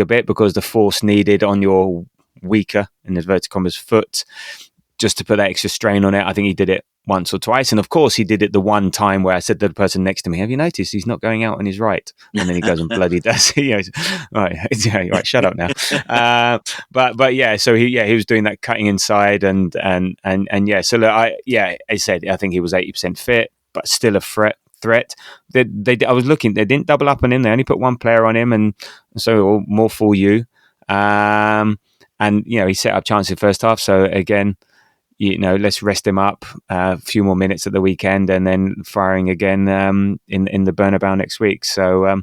a bit, because the force needed on your weaker, in inverted commas, foot, just to put that extra strain on it. I think he did it once or twice. And of course, he did it the one time where I said to the person next to me, have you noticed he's not going out on his right? And then he goes and bloody does. Right, shut up now. But yeah, so he was doing that cutting inside and yeah. So look, I said, I think he was 80% fit, but still a threat. I was looking, they didn't double up on him. They only put one player on him, and so more for you. And he set up chances in the first half. So again, let's rest him up a few more minutes at the weekend, and then firing again in the Bernabeu next week. So I'm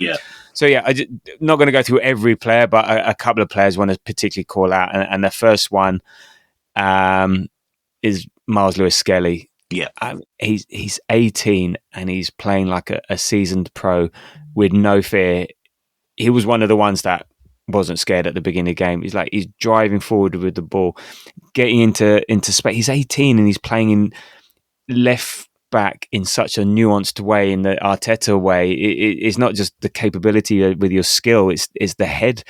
not going to go through every player, but a couple of players I want to particularly call out, and the first one is Miles Lewis-Skelly. Yeah, he's 18 and he's playing like a seasoned pro with no fear. He was one of the ones that wasn't scared at the beginning of the game. He's driving forward with the ball, getting into space. He's 18 and he's playing in left back in such a nuanced way, in the Arteta way. It's not just the capability with your skill. It's the head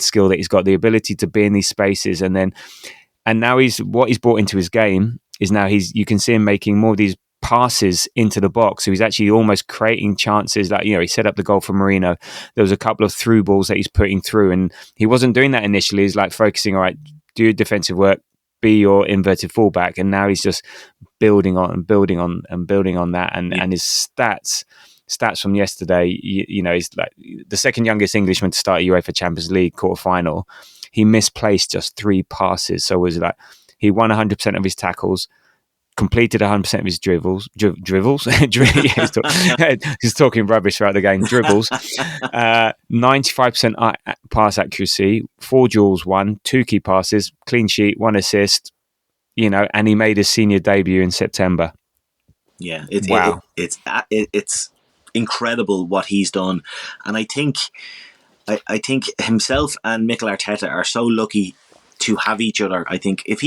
skill that he's got, the ability to be in these spaces. And now he's brought into his game is now you can see him making more of these passes into the box. So he's actually almost creating chances. He set up the goal for Marino. There was a couple of through balls that he's putting through, and he wasn't doing that initially. He's focusing, all right, do your defensive work, be your inverted fullback, and now he's just building on that. And his stats from yesterday, he's the second youngest Englishman to start a UEFA Champions League quarter final. He misplaced just 3 passes, so it was he won 100% of his tackles, completed 100% of his dribbles. He's talking rubbish throughout the game. Dribbles, 95% pass accuracy, 4 duels won, 2 key passes, clean sheet, 1 assist. And he made his senior debut in September. Yeah, it's incredible what he's done, and I think himself and Mikel Arteta are so lucky to have each other. I think if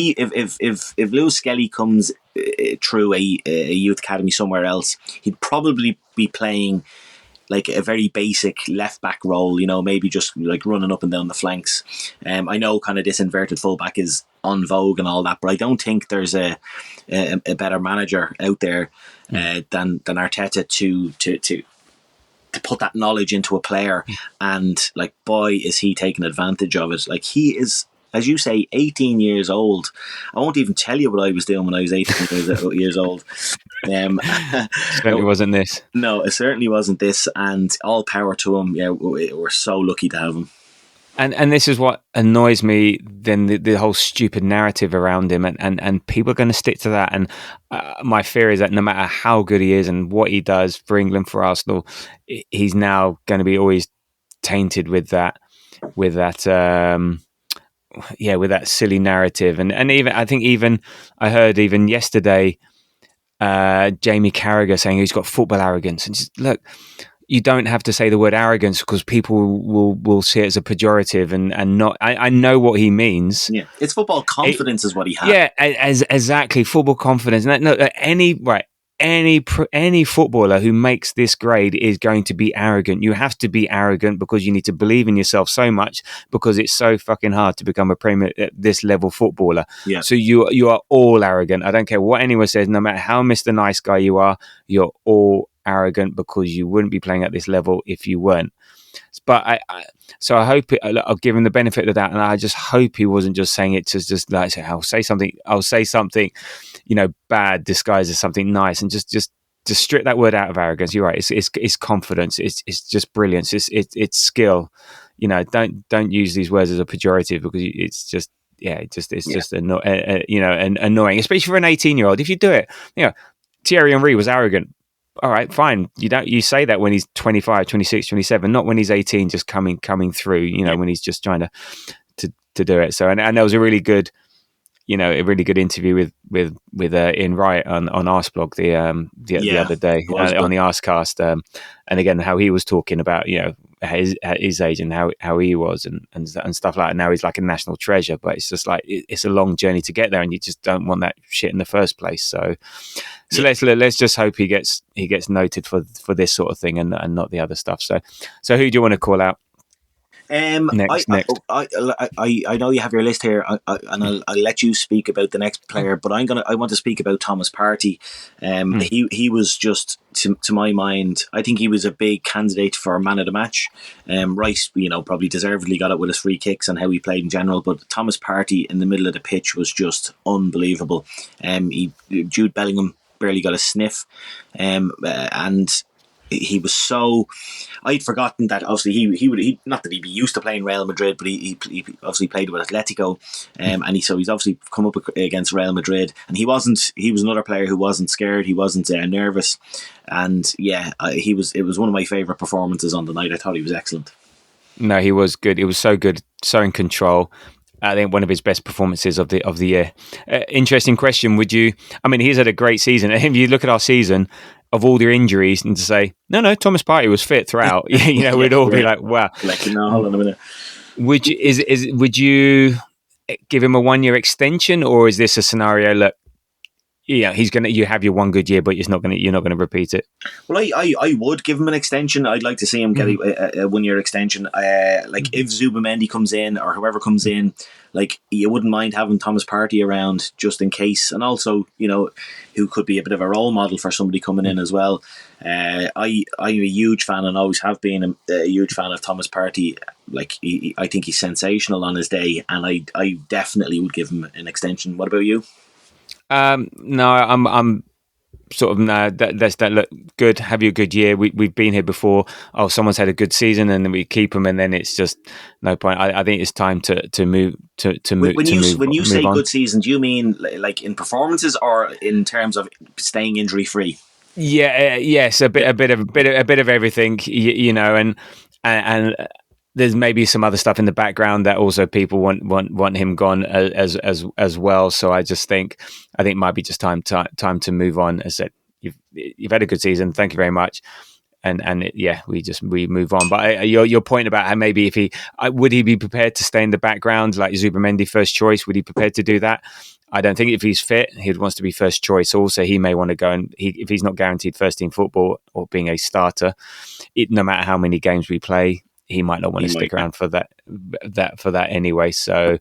Lewis-Skelly comes through a youth academy somewhere else, he'd probably be playing a very basic left back role, maybe just running up and down the flanks. I know kind of this inverted fullback is on vogue and all that, but I don't think there's a better manager out there than Arteta to put that knowledge into a player. And boy, is he taking advantage of it. He is, as you say, 18 years old. I won't even tell you what I was doing when I was 18 years old. Certainly wasn't this. No, it certainly wasn't this. And all power to him. Yeah, we're so lucky to have him. And this is what annoys me, then the whole stupid narrative around him, and people are going to stick to that. And my fear is that no matter how good he is and what he does for England, for Arsenal, he's now going to be always tainted with that silly narrative. And even I heard yesterday Jamie Carragher saying he's got football arrogance. And just look, you don't have to say the word arrogance, because people will see it as a pejorative and not. I know what he means. Yeah, it's football confidence is what he has. Yeah, exactly, football confidence. Any footballer who makes this grade is going to be arrogant. You have to be arrogant because you need to believe in yourself so much, because it's so fucking hard to become a Premier this level footballer. Yeah. So you are all arrogant. I don't care what anyone says. No matter how Mr. Nice Guy you are, you're all arrogant, because you wouldn't be playing at this level if you weren't. But so I hope I'll give him the benefit of that, and I just hope he wasn't just saying it to just like say, I'll say something, bad disguised as something nice, and just strip that word out of arrogance. You're right. It's confidence. It's just brilliance. It's skill. Don't use these words as a pejorative, because it's just just annoying, especially for an 18-year-old. If you do it, Thierry Henry was arrogant. All right, fine. You say that when he's 25, 26, 27, not when he's 18, just coming through. When he's just trying to do it. So and there was a really good interview with Ian Wright on Arsblog the other day on the Arscast, and again how he was talking about his age and how he was and stuff like that. Now he's like a national treasure, but it's just like it's a long journey to get there, and you just don't want that shit in the first place. So let's just hope he gets noted for this sort of thing and not the other stuff. So who do you want to call out? Next. I know you have your list here, and I'll let you speak about the next player, but I want to speak about Thomas Partey. He was just to my mind, I think he was a big candidate for man of the match. Rice, probably deservedly got it with his free kicks and how he played in general, but Thomas Partey in the middle of the pitch was just unbelievable. Jude Bellingham barely got a sniff, and he was so. I'd forgotten that obviously he not that he'd be used to playing Real Madrid, but he obviously played with Atletico, and he's obviously come up against Real Madrid, and he was another player who wasn't scared, he wasn't nervous, and it was one of my favourite performances on the night. I thought he was excellent. No, he was good. He was so good, so in control. I think one of his best performances of the year. Interesting question. He's had a great season. If you look at our season, of all their injuries, and to say, no, Thomas Partey was fit throughout, we'd all be like, wow. Hold on a minute. Would you give him a 1-year extension, or is this a scenario? Look, you have your one good year, but you're not going to repeat it. Well, I would give him an extension. I'd like to see him get a 1-year extension. If Zubamendi comes in or whoever comes in, you wouldn't mind having Thomas Partey around just in case, and also who could be a bit of a role model for somebody coming in as well. I'm a huge fan and always have been a huge fan of Thomas Partey. I think he's sensational on his day, and I definitely would give him an extension. What about you? No, I'm sort of no. That look good. Have you a good year? We've been here before. Oh, someone's had a good season, and then we keep them, and then it's just no point. I think it's time to move When you say on. Good season, do you mean like in performances or in terms of staying injury free? Yeah, yes, a bit of everything, and there's maybe some other stuff in the background that also people want him gone as well. So I just think it might be just time to move on. As I said, you've had a good season. Thank you very much. We move on. But your point about how maybe if would he be prepared to stay in the background like Zubamendi first choice? Would he prepared to do that? I don't think if he's fit, he wants to be first choice. Also, he may want to go if he's not guaranteed first team football or being a starter, no matter how many games we play, he might not want to stick around for that anyway. So,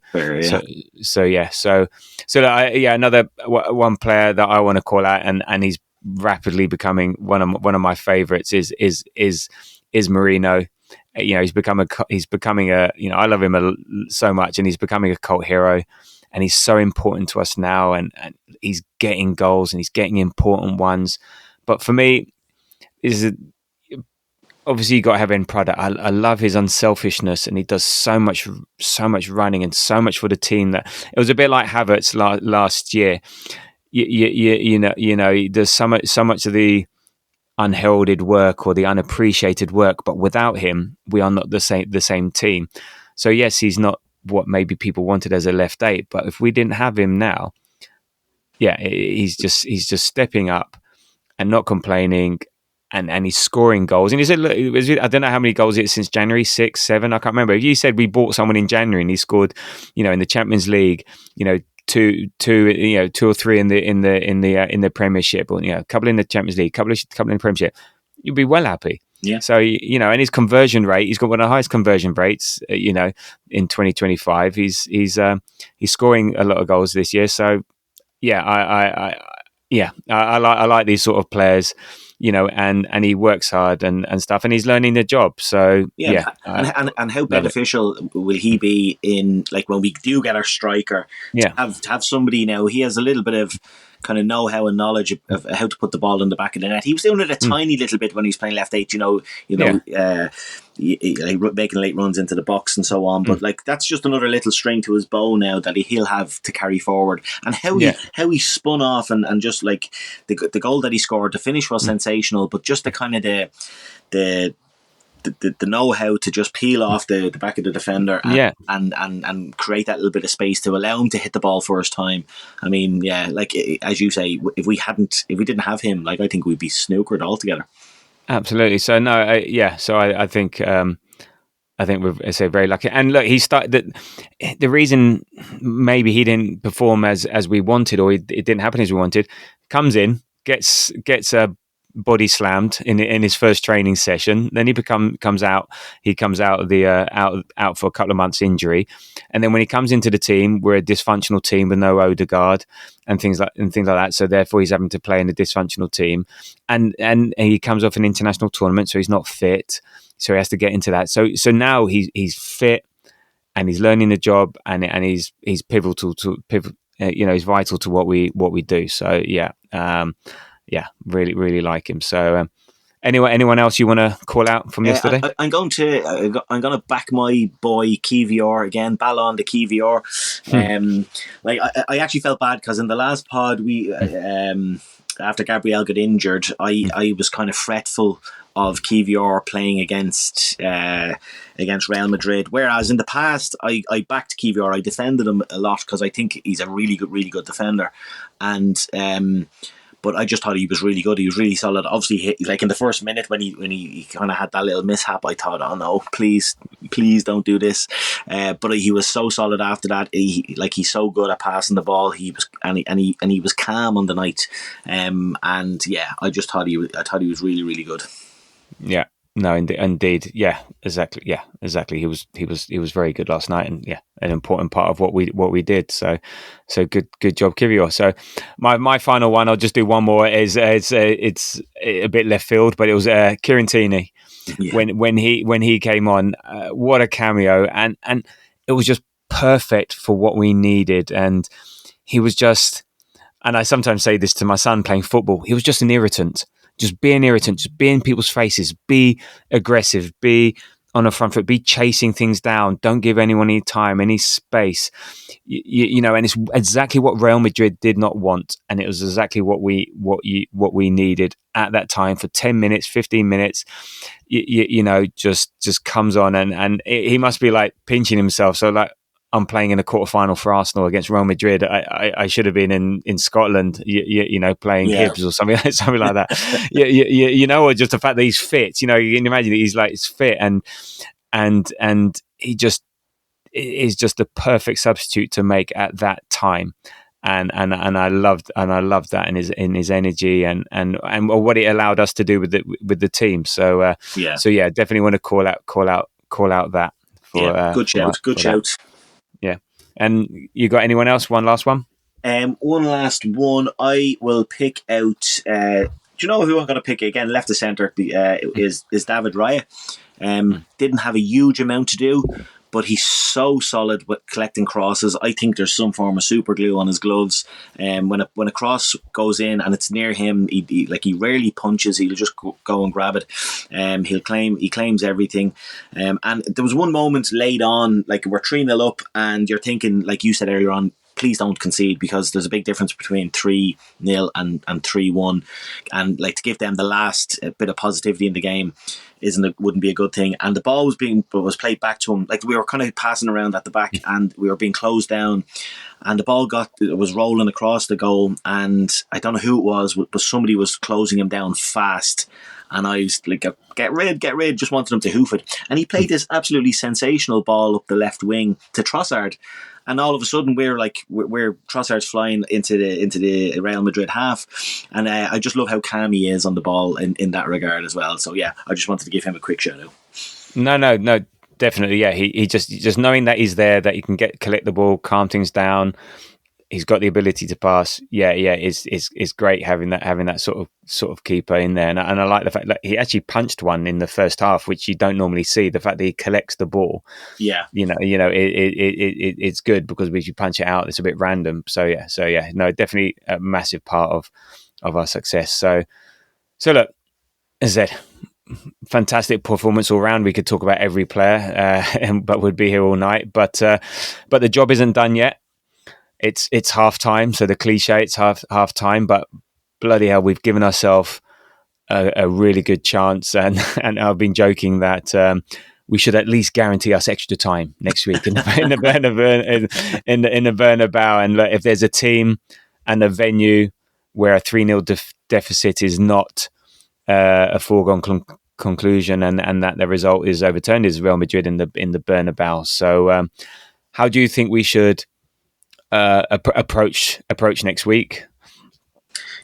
another one player that I want to call out, and he's rapidly becoming one of my favourites is Marino. He's becoming a I love him so much, and he's becoming a cult hero, and he's so important to us now, and he's getting goals and he's getting important ones. But for me, obviously you got to have end product. I love his unselfishness, and he does so much running and so much for the team. That it was a bit like Havertz last year. He does so much of the unheralded work or the unappreciated work, but without him, we are not the same team. So yes, he's not what maybe people wanted as a left 8, but if we didn't have him now, he's just stepping up and not complaining. And he's scoring goals. And he said, look, I don't know how many goals it's since January, 6, 7, I can't remember. If you said we bought someone in January and he scored, in the Champions League, two or three in the Premiership, or a couple in the Champions League, couple in the Premiership, you'd be well happy. Yeah. So and his conversion rate, he's got one of the highest conversion rates, in 2025. He's scoring a lot of goals this year. So I like these sort of players. and he works hard and stuff, and he's learning the job. So Yeah, and how beneficial will he be in, like, when we do get our striker, Yeah. to have somebody now? He has a little bit of kind of know-how and knowledge of how to put the ball in the back of the net. He was doing it a tiny little bit when he was playing left eight, making late runs into the box and so on. But like, that's just another little string to his bow now that he'll have to carry forward. And how he spun off and just like the goal that he scored, the finish was sensational. But just the kind of the know-how to just peel off the back of the defender and create that little bit of space to allow him to hit the ball first time. I mean, like, as you say, if we didn't have him, like, I think we'd be snookered altogether. Absolutely. So no, I think we're very lucky. And look, he started. The reason maybe he didn't perform as we wanted, or it didn't happen as we wanted, comes in, gets a body slammed in his first training session. Then he comes out of the out for a couple of months injury, and then when he comes into the team, we're a dysfunctional team with no Odegaard and things like that. So therefore, he's having to play in a dysfunctional team, and he comes off an international tournament, so he's not fit. So he has to get into that. So now he's fit and he's learning the job, and he's pivotal to he's vital to what we do. So really like him. So anyone else you want to call out from yesterday? I'm going to back my boy Kivior again. Ballon de Kivior. Like, I actually felt bad because in the last pod we after Gabriel got injured, I was kind of fretful of Kivior playing against Real Madrid, whereas in the past I backed Kivior. I defended him a lot because I think he's a really good defender, and but I just thought he was really good. He was really solid. Obviously, like in the first minute when he kind of had that little mishap, I thought, oh no, please don't do this. But he was so solid after that. He's so good at passing the ball. He was calm on the night. I just thought he was really, really good. Yeah. No, indeed. Yeah, exactly. Yeah, exactly. He was very good last night, and an important part of what we did. So good job, Kivior. So my final one, I'll just do one more. It's a bit left field, but it was Kieran Tierney. When he came on, what a cameo, and it was just perfect for what we needed. And he was just, and I sometimes say this to my son playing football, he was just an irritant. Just be an irritant, just be in people's faces, be aggressive, be on the front foot, be chasing things down. Don't give anyone any time, any space. And it's exactly what Real Madrid did not want, and it was exactly what we needed at that time for 10 minutes, 15 minutes. Just comes on, and he must be like pinching himself. So like, I'm playing in a quarter final for Arsenal against Real Madrid. I should have been in Scotland, playing Hibs or something like that. Or just the fact that he's fit. You can imagine that he's fit, and he just is just the perfect substitute to make at that time. And I loved that in his energy and what it allowed us to do with the team. So definitely want to call out that. Good shout. Yeah. And you got anyone else? One last one? One last one. I will pick out. Do you know who I'm going to pick again? Left of centre is David Raya. Didn't have a huge amount to do, but he's so solid with collecting crosses. I think there's some form of super glue on his gloves. When a cross goes in and it's near him, he rarely punches. He'll just go and grab it. He claims everything. And there was one moment late on, like we're 3-0 up, and you're thinking, like you said earlier on, please don't concede, because there's a big difference between 3-0 and 3-1, and like to give them the last bit of positivity in the game wouldn't be a good thing. And the ball was played back to him, like we were kind of passing around at the back and we were being closed down, and the ball was rolling across the goal, and I don't know who it was, but somebody was closing him down fast. And I was like, get rid, just wanted him to hoof it. And he played this absolutely sensational ball up the left wing to Trossard. And all of a sudden, we're Trossard's flying into the Real Madrid half. And I just love how calm he is on the ball in that regard as well. So, yeah, I just wanted to give him a quick shout out. No, definitely. Yeah, he just knowing that he's there, that he can collect the ball, calm things down. he's got the ability to pass. Yeah, it's great having that sort of keeper in there, and I like the fact that he actually punched one in the first half, which you don't normally see. The fact that he collects the ball, it's good, because if you punch it out, it's a bit random. So no, definitely a massive part of our success. So look, as I said, fantastic performance all round. We could talk about every player, but we'd be here all night. But the job isn't done yet. It's half time, so the cliche, it's half time. But bloody hell, we've given ourselves a really good chance, and I've been joking that we should at least guarantee us extra time next week in the Bernabeu. And look, if there's a team and a venue where a 3-0 deficit is not a foregone conclusion, and that the result is overturned, is Real Madrid in the Bernabeu. So how do you think we should approach next week?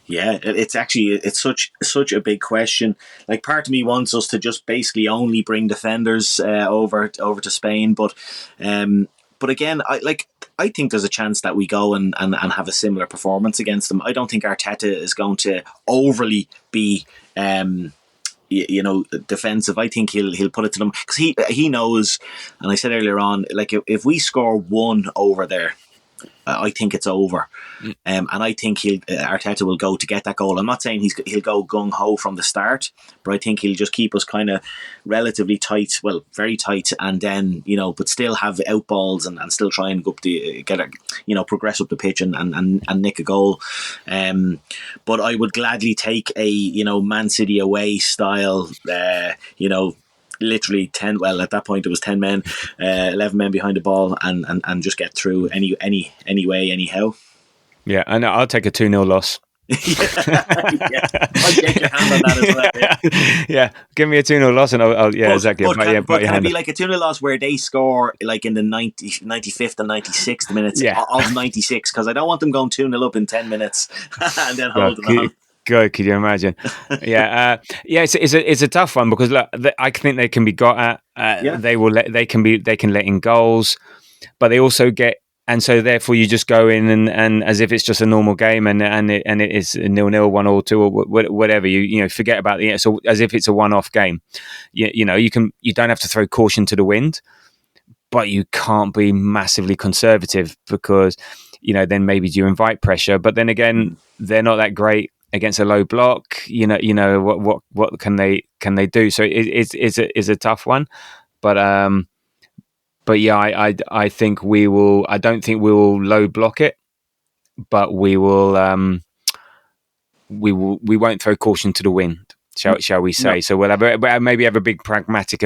Yeah, it's such a big question. Like, part of me wants us to just basically only bring defenders over to Spain, but again, I think there's a chance that we go and have a similar performance against them. I don't think Arteta is going to overly be defensive. I think he'll put it to them, because he knows, and I said earlier on, like, if we score one over there, I think it's over. And I think Arteta will go to get that goal. I'm not saying he'll go gung ho from the start, but I think he'll just keep us kind of relatively tight, well, very tight, and then but still have out balls and still try and go up progress up the pitch and nick a goal. But I would gladly take a Man City away style, literally 10, well, at that point it was 10 men, 11 men behind the ball, and just get through any way, anyhow. Yeah, and I'll take a 2-0 loss. I'll take your hand on that as well. Yeah, give me a 2-0 loss, and I'll exactly. But can it be like a 2-0 loss where they score like in the 95th and 96th minutes of 96? Because I don't want them going 2-0 up in 10 minutes and then holding on. God, could you imagine? It's a tough one, because look, I think they can be got at. They can let in goals, but they also get. And so therefore you just go in and as if it's just a normal game, and it is 0-0, 1-2, or whatever. You forget about so as if it's a one-off game. You don't have to throw caution to the wind, but you can't be massively conservative, because then maybe you invite pressure. But then again, they're not that great against a low block. What can they do? So it's a tough one, but yeah, I think we will. I don't think we will low block it, but we will. We won't throw caution to the wind, shall we say? No. So we'll maybe have a big pragmatic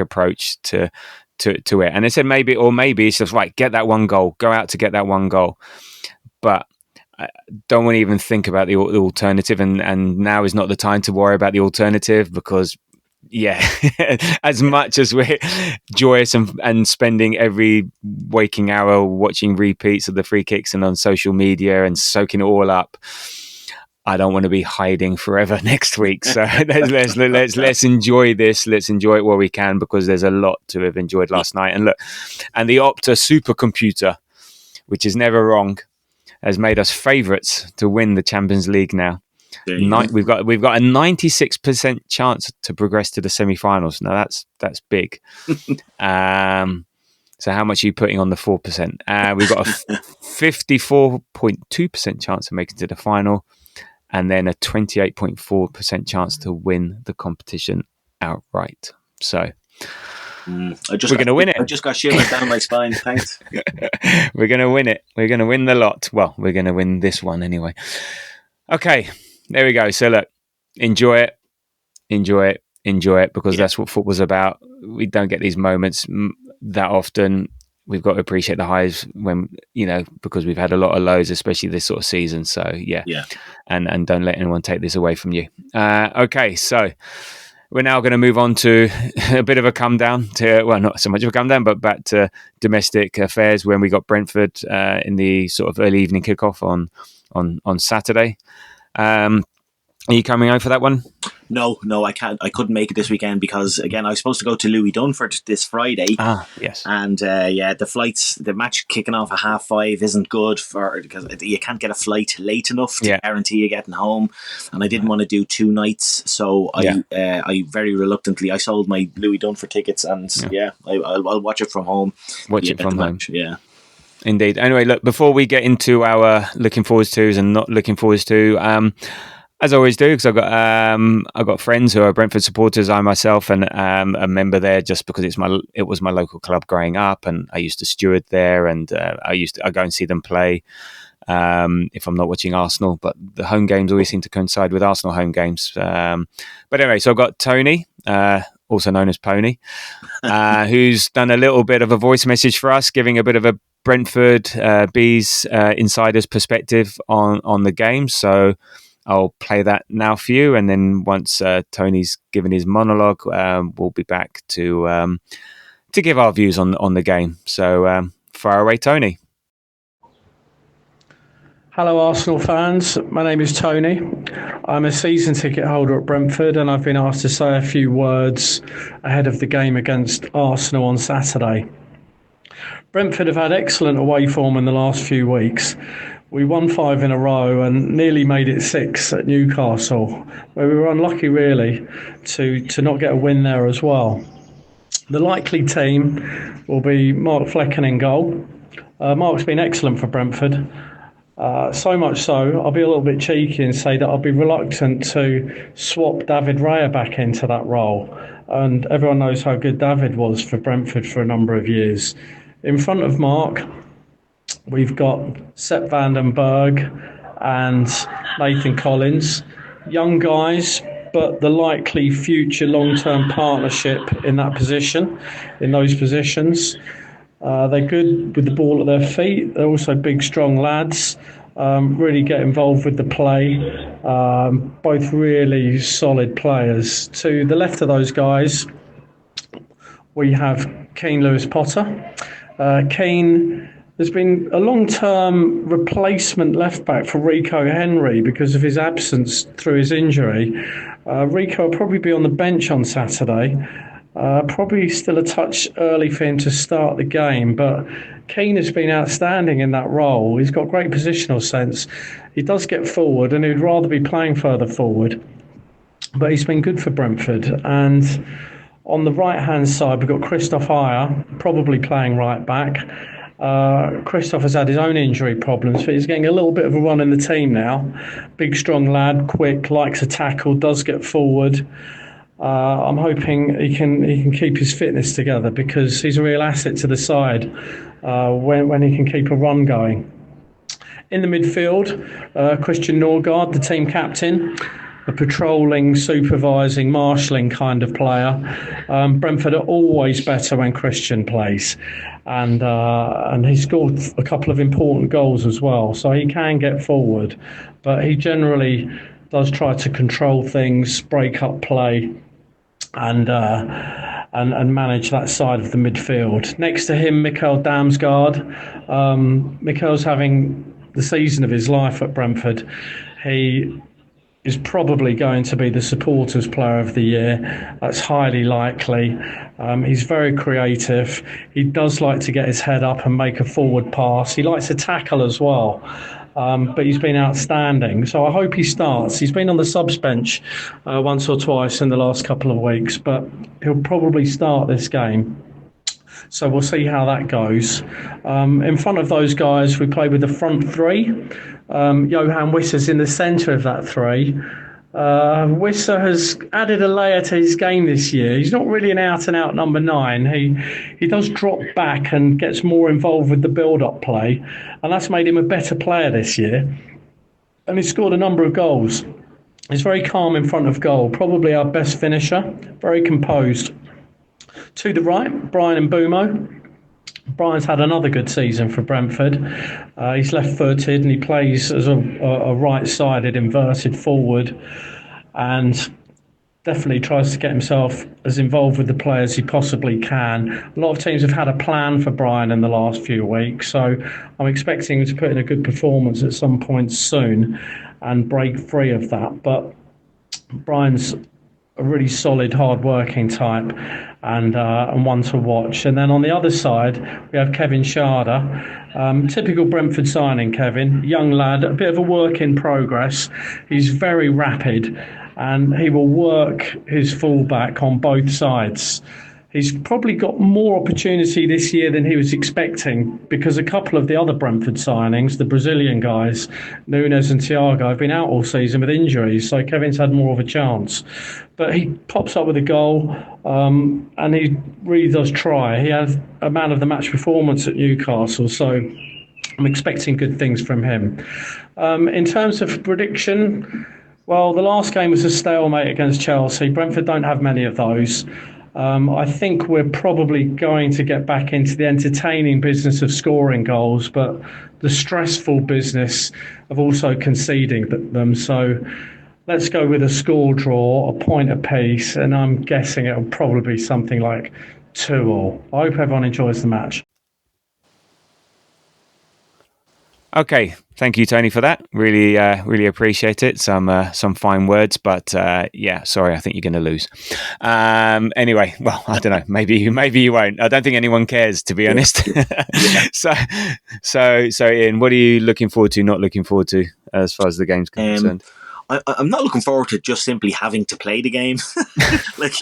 approach to it. And I said maybe it's just right. Get that one goal. Go out to get that one goal, but I don't want to even think about the alternative. And now is not the time to worry about the alternative, because. Yeah, as much as we're joyous and spending every waking hour watching repeats of the free kicks and on social media and soaking it all up, I don't want to be hiding forever next week. So let's enjoy this. Let's enjoy it while we can, because there's a lot to have enjoyed last night. And look, and the Opta supercomputer, which is never wrong, has made us favourites to win the Champions League now. We've got a 96% chance to progress to the semi-finals. Now that's big. So how much are you putting on the 4%? We've got a 54.2% chance of making to the final, and then a 28.4% chance to win the competition outright. So we're going to win it. I just got shivers down my spine. Thanks. We're going to win it. We're going to win the lot. Well, we're going to win this one anyway. Okay. There we go. So look, enjoy it, because that's what football's about. We don't get these moments that often. We've got to appreciate the highs when, because we've had a lot of lows, especially this sort of season. So yeah. And don't let anyone take this away from you. Okay, so we're now going to move on to a bit of a come down to, well, not so much of a come down, but back to domestic affairs, when we got Brentford in the sort of early evening kickoff on Saturday. Are you coming out for that one? No, I can't. I couldn't make it this weekend because again I was supposed to go to Louis Dunford this Friday. Yes. And the match kicking off at 5:30 isn't good because you can't get a flight late enough to guarantee you getting home. And I didn't want to do 2 nights, so I very reluctantly I sold my Louis Dunford tickets, and I'll watch it from home. Watch it from home. Yeah. Indeed. Anyway, look, before we get into our looking forwards to and not looking forwards to, as I always do, because I've got friends who are Brentford supporters. I myself and a member there just because it was my local club growing up, and I used to steward there, and I go and see them play if I'm not watching Arsenal. But the home games always seem to coincide with Arsenal home games. But anyway, so I've got Tony, also known as Pony, who's done a little bit of a voice message for us, giving a bit of a Brentford Bees insider's perspective on the game. So I'll play that now for you, and then once Tony's given his monologue, we'll be back to give our views on the game. So fire away, Tony. Hello Arsenal fans, my name is Tony. I'm a season ticket holder at Brentford, and I've been asked to say a few words ahead of the game against Arsenal on Saturday. Brentford have had excellent away form in the last few weeks. We won 5 in a row and nearly made it 6 at Newcastle, where we were unlucky really to not get a win there as well. The likely team will be Mark Flecken in goal. Mark's been excellent for Brentford. So much so, I'll be a little bit cheeky and say that I'll be reluctant to swap David Raya back into that role. And everyone knows how good David was for Brentford for a number of years. In front of Mark, we've got Sepp van den Berg and Nathan Collins. Young guys, but the likely future long-term partnership in those positions. They're good with the ball at their feet. They're also big, strong lads. Really get involved with the play. Both really solid players. To the left of those guys, we have Keane Lewis-Potter. Keane has been a long-term replacement left-back for Rico Henry because of his absence through his injury. Rico will probably be on the bench on Saturday. Probably still a touch early for him to start the game, but Keane has been outstanding in that role. He's got great positional sense. He does get forward, and he'd rather be playing further forward, but he's been good for Brentford. And on the right-hand side, we've got Christoph Ayer, probably playing right back. Christoph has had his own injury problems, but he's getting a little bit of a run in the team now. Big, strong lad, quick, likes a tackle, does get forward. I'm hoping he can keep his fitness together because he's a real asset to the side when he can keep a run going. In the midfield, Christian Norgard, the team captain, a patrolling, supervising, marshalling kind of player. Brentford are always better when Christian plays, and he scored a couple of important goals as well, so he can get forward, but he generally does try to control things, break up play, and manage that side of the midfield. Next to him, Mikael Damsgaard. Mikael's having the season of his life at Brentford. He is probably going to be the supporters player of the year. That's highly likely. He's very creative. He does like to get his head up and make a forward pass. He likes to tackle as well. But he's been outstanding. So I hope he starts. He's been on the subs bench once or twice in the last couple of weeks, but he'll probably start this game. So we'll see how that goes. In front of those guys, we play with the front three. Johan Wisser's in the centre of that three. Wisser has added a layer to his game this year. He's not really an out-and-out number 9. He does drop back and gets more involved with the build-up play, and that's made him a better player this year. And he's scored a number of goals. He's very calm in front of goal, probably our best finisher, very composed. To the right, Brian Mbeumo. Brian's had another good season for Brentford. He's left-footed and he plays as a right-sided inverted forward, and definitely tries to get himself as involved with the play as he possibly can. A lot of teams have had a plan for Brian in the last few weeks, so I'm expecting him to put in a good performance at some point soon and break free of that. But Brian's a really solid, hard-working type, and one to watch. And then on the other side, we have Kevin Sharder, typical Brentford signing. Kevin, young lad, a bit of a work in progress. He's very rapid, and he will work his fullback on both sides. He's probably got more opportunity this year than he was expecting, because a couple of the other Brentford signings, the Brazilian guys, Nunes and Thiago, have been out all season with injuries, so Kevin's had more of a chance. But he pops up with a goal, and he really does try. He had a man of the match performance at Newcastle, so I'm expecting good things from him. In terms of prediction, well, the last game was a stalemate against Chelsea. Brentford don't have many of those. I think we're probably going to get back into the entertaining business of scoring goals, but the stressful business of also conceding them. So let's go with a score draw, a point apiece, and I'm guessing it'll probably be something like 2-2. I hope everyone enjoys the match. Okay, thank you, Tony, for that. Really, really appreciate it. Some fine words, but yeah, sorry, I think you're going to lose. Anyway, well, I don't know. Maybe you won't. I don't think anyone cares, to be honest. So, Ian, what are you looking forward to? Not looking forward to, as far as the game's concerned? I'm not looking forward to just simply having to play the game. Like,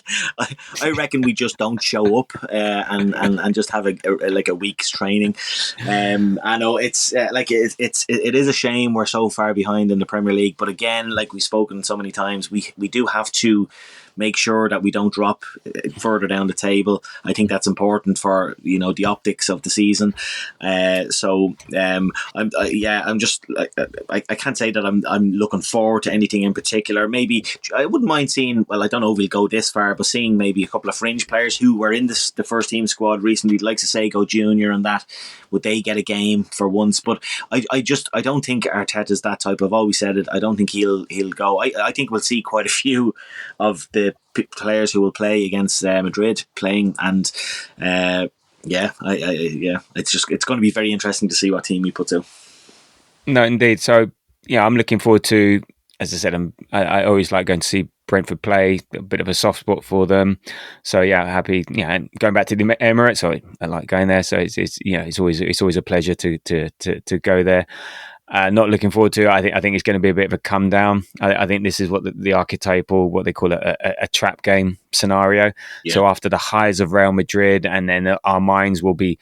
I reckon we just don't show up and just have a week's training. I know it's it is a shame we're so far behind in the Premier League, but again, like we've spoken so many times, we do have to make sure that we don't drop further down the table. I think that's important for the optics of the season. I'm just I can't say that I'm looking forward to anything in particular. Maybe I wouldn't mind seeing. Well, I don't know if we'll go this far, but seeing maybe a couple of fringe players who were in the first team squad recently, like Sego Junior and that. Would they get a game for once? But I don't think Arteta's that type. I've always said it. I don't think he'll go. I think we'll see quite a few of the players who will play against Madrid playing, and it's going to be very interesting to see what team he puts out. No, indeed. So yeah, I'm looking forward to. As I said, I always like going to see Brentford play. A bit of a soft spot for them. So yeah, happy. Yeah, going back to the Emirates. I like going there. So it's always a pleasure to go there. Not looking forward to. I think it's going to be a bit of a come down. I think this is what the archetypal, what they call a trap game scenario. Yeah. So after the highs of Real Madrid, and then our minds will be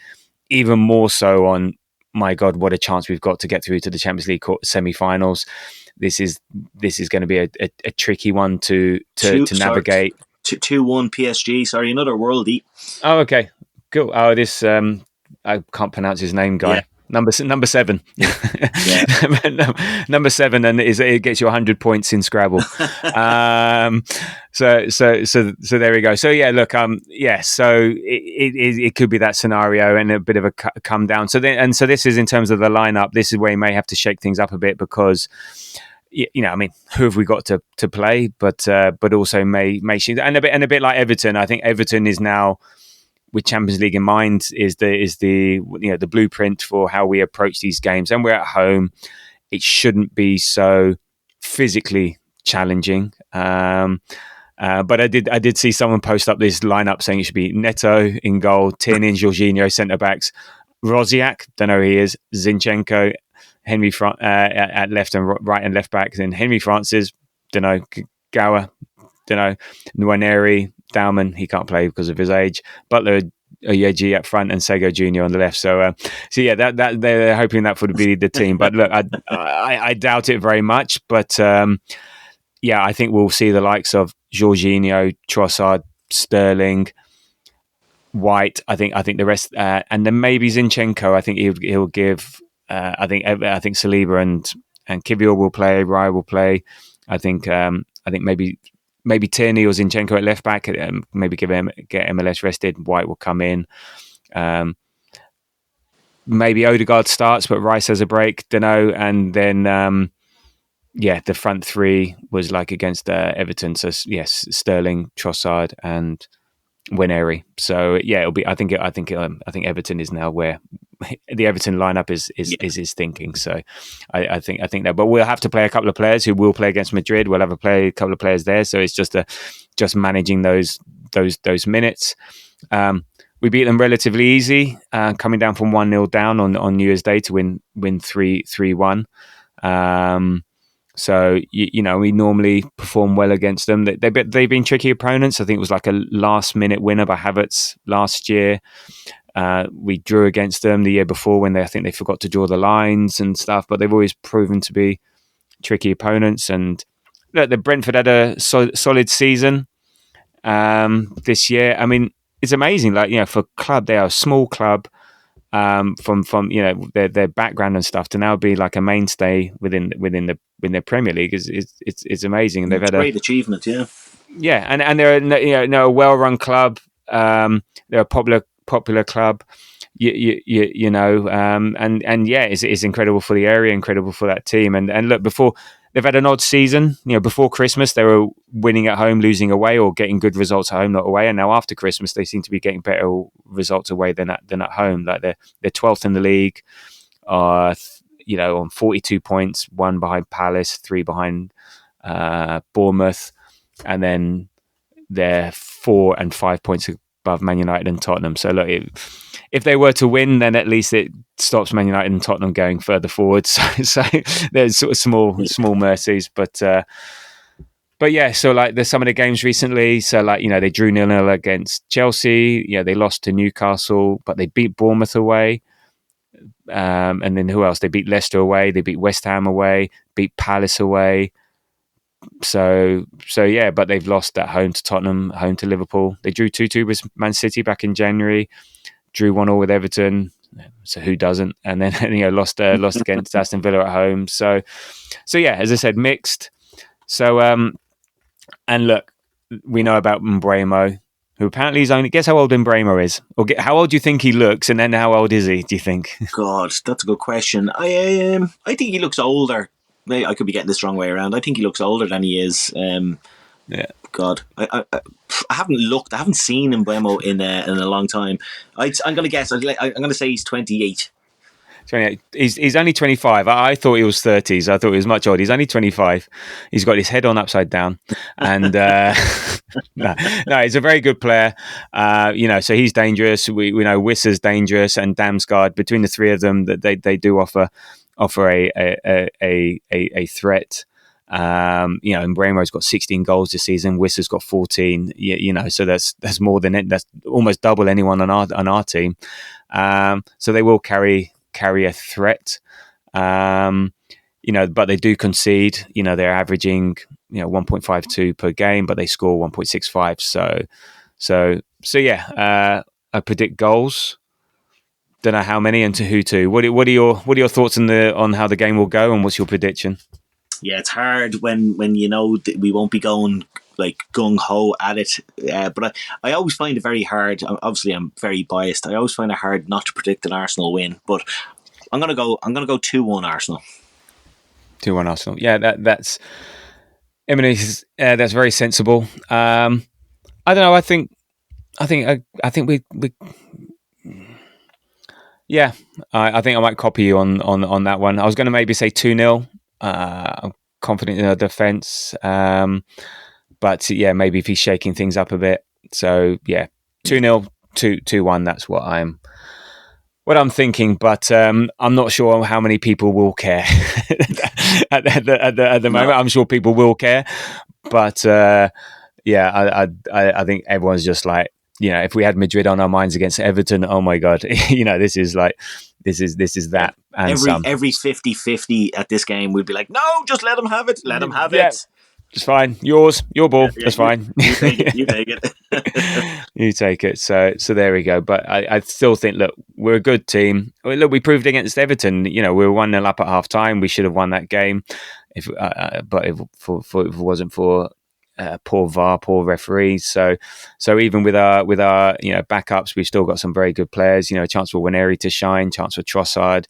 even more so on, my God, what a chance we've got to get through to the Champions League semi-finals. This is going to be a tricky one to navigate. 2-1 PSG. Sorry, another worldie. Oh, okay, cool. Oh, this I can't pronounce his name, guy. Yeah. Number 7. Yeah. Number 7, and it gets you 100 points in Scrabble. So there we go. So yeah, look, so it could be that scenario and a bit of a come down. So this is in terms of the lineup. This is where you may have to shake things up a bit, because I mean, who have we got to play? But also may and a bit like Everton. I think Everton is now, with Champions League in mind, is the blueprint for how we approach these games. And we're at home; it shouldn't be so physically challenging. But I did see someone post up this lineup saying it should be Neto in goal, Tierney and Jorginho centre backs, Rosiak, don't know who he is, Zinchenko, Henry at left and right and left back, then Henry Francis, don't know, Gower, don't know, Nwaneri, Dauman, he can't play because of his age, Butler, Oyeji up front, and Sego Junior on the left. So yeah, that they're hoping that would be the team. But look, I doubt it very much. But yeah, I think we'll see the likes of Jorginho, Trossard, Sterling, White. I think the rest, and then maybe Zinchenko. I think he'll give. I think Saliba and Kivior will play. Raya will play. I think maybe Tierney or Zinchenko at left back. Maybe get MLS rested. White will come in. Maybe Odegaard starts, but Rice has a break. Don't know. And then the front three was like against Everton. So yes, Sterling, Trossard, and Nwaneri. So yeah, it'll be. I think Everton is now where the Everton lineup is his thinking. So I think that. But we'll have to play a couple of players who will play against Madrid. We'll have a couple of players there. So it's just managing those minutes. We beat them relatively easy, coming down from 1-0 down on New Year's Day to win 3-1. So we normally perform well against them. They've been tricky opponents. I think it was like a last-minute winner by Havertz last year. We drew against them the year before when I think they forgot to draw the lines and stuff. But they've always proven to be tricky opponents. And look, the Brentford had a solid season this year. I mean, it's amazing. Like, for club, they are a small club. From their background and stuff to now be like a mainstay within the Premier League is amazing. And they've had a great achievement, and they're a well-run club. They're a popular club, it's incredible for the area, incredible for that team. And look, before they've had an odd season. Before Christmas they were winning at home, losing away, or getting good results at home, not away. And now after Christmas they seem to be getting better results away than at home. Like they're 12th in the league, on 42 points, 1 behind Palace, 3 behind Bournemouth, and then they're 4 and 5 points above Man United and Tottenham. So look, if they were to win, then at least it stops Man United and Tottenham going further forward. So there's sort of small mercies, but yeah. So like there's some of the games recently. So like they drew 0-0 against Chelsea. They lost to Newcastle, but they beat Bournemouth away. And then who else? They beat Leicester away. They beat West Ham away. Beat Palace away. So yeah, but they've lost at home to Tottenham, home to Liverpool. They drew 2-2 with Man City back in January. Drew 1-1 with Everton. So who doesn't? And then lost against Aston Villa at home. So yeah, as I said, mixed. So and look, we know about Mbeumo, who apparently is only. Guess how old Mbeumo is, or how old do you think he looks, and then how old is he? Do you think? God, that's a good question. I think he looks older. I could be getting this wrong way around. I think he looks older than he is. Yeah. God, I haven't looked. I haven't seen Mbeumo in a long time. I'm going to guess. I'm going to say he's 28. 28. He's only 25. I thought he was 30s. I thought he was much older. He's only 25. He's got his head on upside down, and no, he's a very good player. So he's dangerous. We know Wissa's dangerous, and Damsgaard. Between the three of them, that they do offer a threat. And Mbeumo's got 16 goals this season. Wissa's got 14. So that's more than it. That's almost double anyone on our team. So they will carry a threat. But they do concede. They're averaging 1.52 per game, but they score 1.65. So yeah. I predict goals. Don't know how many and to who to. What are your thoughts on how the game will go, and what's your prediction? Yeah, it's hard when that we won't be going like gung ho at it. But I always find it very hard. Obviously, I'm very biased. I always find it hard not to predict an Arsenal win. But I'm gonna go 2-1 Arsenal. 2-1 Arsenal. Yeah, that's. Emirates. That's very sensible. I don't know. I think we. Yeah, I think I might copy you on that one. I was going to maybe say 2-0. I'm confident in our defence, but yeah, maybe if he's shaking things up a bit. So yeah, 2-0, 2-1. That's what I'm thinking. But I'm not sure how many people will care at the moment. I'm sure people will care, but yeah, I think everyone's just like. If we had Madrid on our minds against Everton, oh my God, this is that. And every 50-50 at this game, we'd be like, no, just let them have it. Let them have it. It's fine. Your ball. That's fine. You take it. You take it. You take it. So there we go. But I still think, look, we're a good team. Look, we proved against Everton. We were 1-0 up at half time. We should have won that game. If it wasn't for poor VAR, poor referees. So even with our backups, we've still got some very good players. A chance for Waneri to shine, chance for Trossard,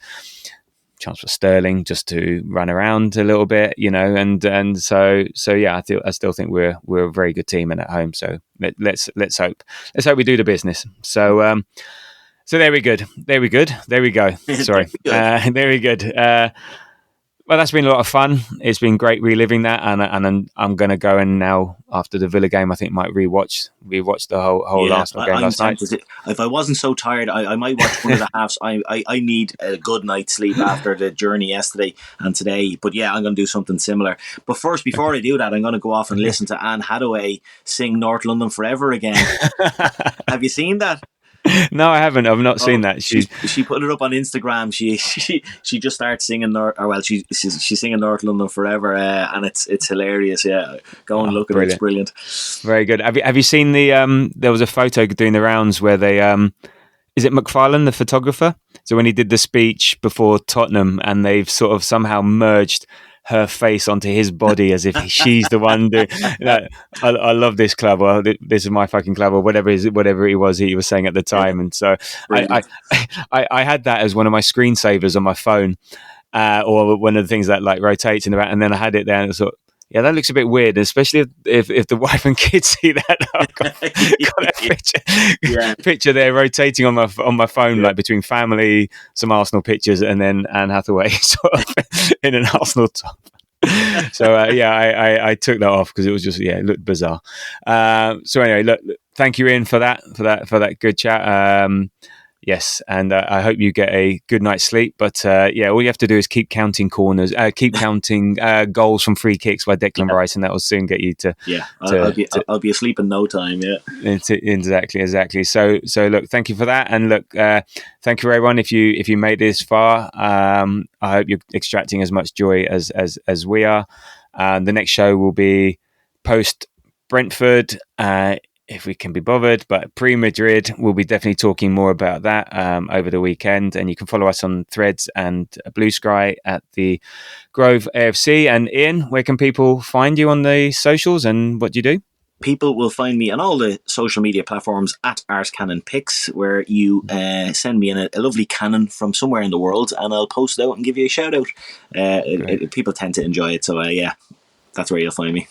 chance for Sterling just to run around a little bit. And so yeah, I still think we're a very good team and at home. So let's hope we do the business. So So there we good. There we good. There we go. Sorry. There we good. Well, that's been a lot of fun. It's been great reliving that, and I'm going to go and now after the Villa game, I think might rewatch the whole Arsenal game last night. If I wasn't so tired, I might watch one of the halves. I need a good night's sleep after the journey yesterday and today. But yeah, I'm going to do something similar. But first, before I do that, I'm going to go off and listen to Anne Hathaway sing "North London Forever" again. Have you seen that? No, I haven't. I've not seen that. She put it up on Instagram. She just starts singing she's singing North London Forever, and it's hilarious. Yeah, go and look at it. It's brilliant. Very good. Have you seen the? There was a photo doing the rounds where they is it McFarlane, the photographer? So when he did the speech before Tottenham, and they've sort of somehow merged her face onto his body as if she's the one doing that. I love this club. Well, this is my fucking club, or whatever he was saying at the time. And so I had that as one of my screensavers on my phone, or one of the things that like rotates in the back. And then I had it there and I thought, yeah, that looks a bit weird, especially if the wife and kids see that. I've got a picture there rotating on my phone, like between family, some Arsenal pictures, and then Anne Hathaway sort of in an Arsenal top. So I took that off because it was just it looked bizarre. So anyway, look, thank you, Ian, for that good chat. Yes, and I hope you get a good night's sleep. But all you have to do is keep counting corners, keep counting goals from free kicks by Declan Rice, and that will soon get you to. Yeah, I'll be asleep in no time. Yeah, exactly. So look, thank you for that, and look, thank you everyone if you made this far. I hope you're extracting as much joy as we are. The next show will be post Brentford. If we can be bothered, but pre-Madrid, we'll be definitely talking more about that over the weekend. And you can follow us on Threads and Blue Sky at the Grove AFC. And Ian, where can people find you on the socials, and what do you do? People will find me on all the social media platforms at ArsCannonPics, where you send me in a lovely cannon from somewhere in the world, and I'll post it out and give you a shout out. People tend to enjoy it, so that's where you'll find me.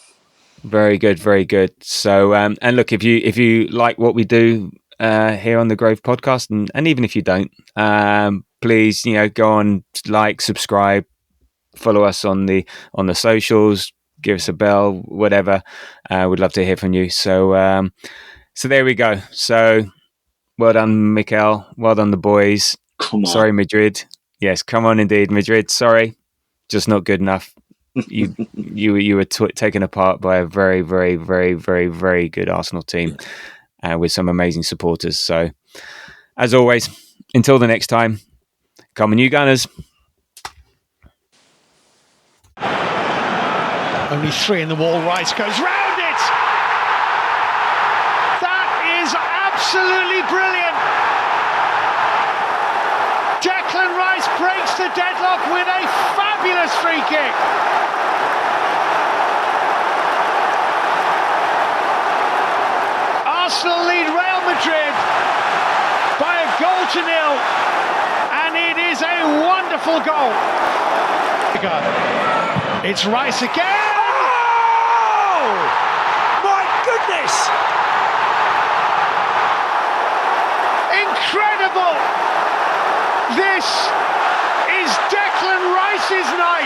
Very good, very good. So, and look, if you like what we do here on the Grove Podcast, and even if you don't, please, go on, like, subscribe, follow us on the socials, give us a bell, whatever. We'd love to hear from you. So, so there we go. So, well done, Mikel. Well done, the boys. Come on. Sorry, Madrid. Yes, come on, indeed, Madrid. Sorry, just not good enough. You were taken apart by a very, very, very, very, very good Arsenal team with some amazing supporters. So, as always, until the next time, come on, you Gunners. Only 3 in the wall. Rice goes round it. That is absolutely brilliant. Declan Rice breaks the deadlock with a fabulous free kick. Arsenal lead Real Madrid by a goal to nil, and it is a wonderful goal. It's Rice again. Oh! My goodness! Incredible! This is Declan Rice's night.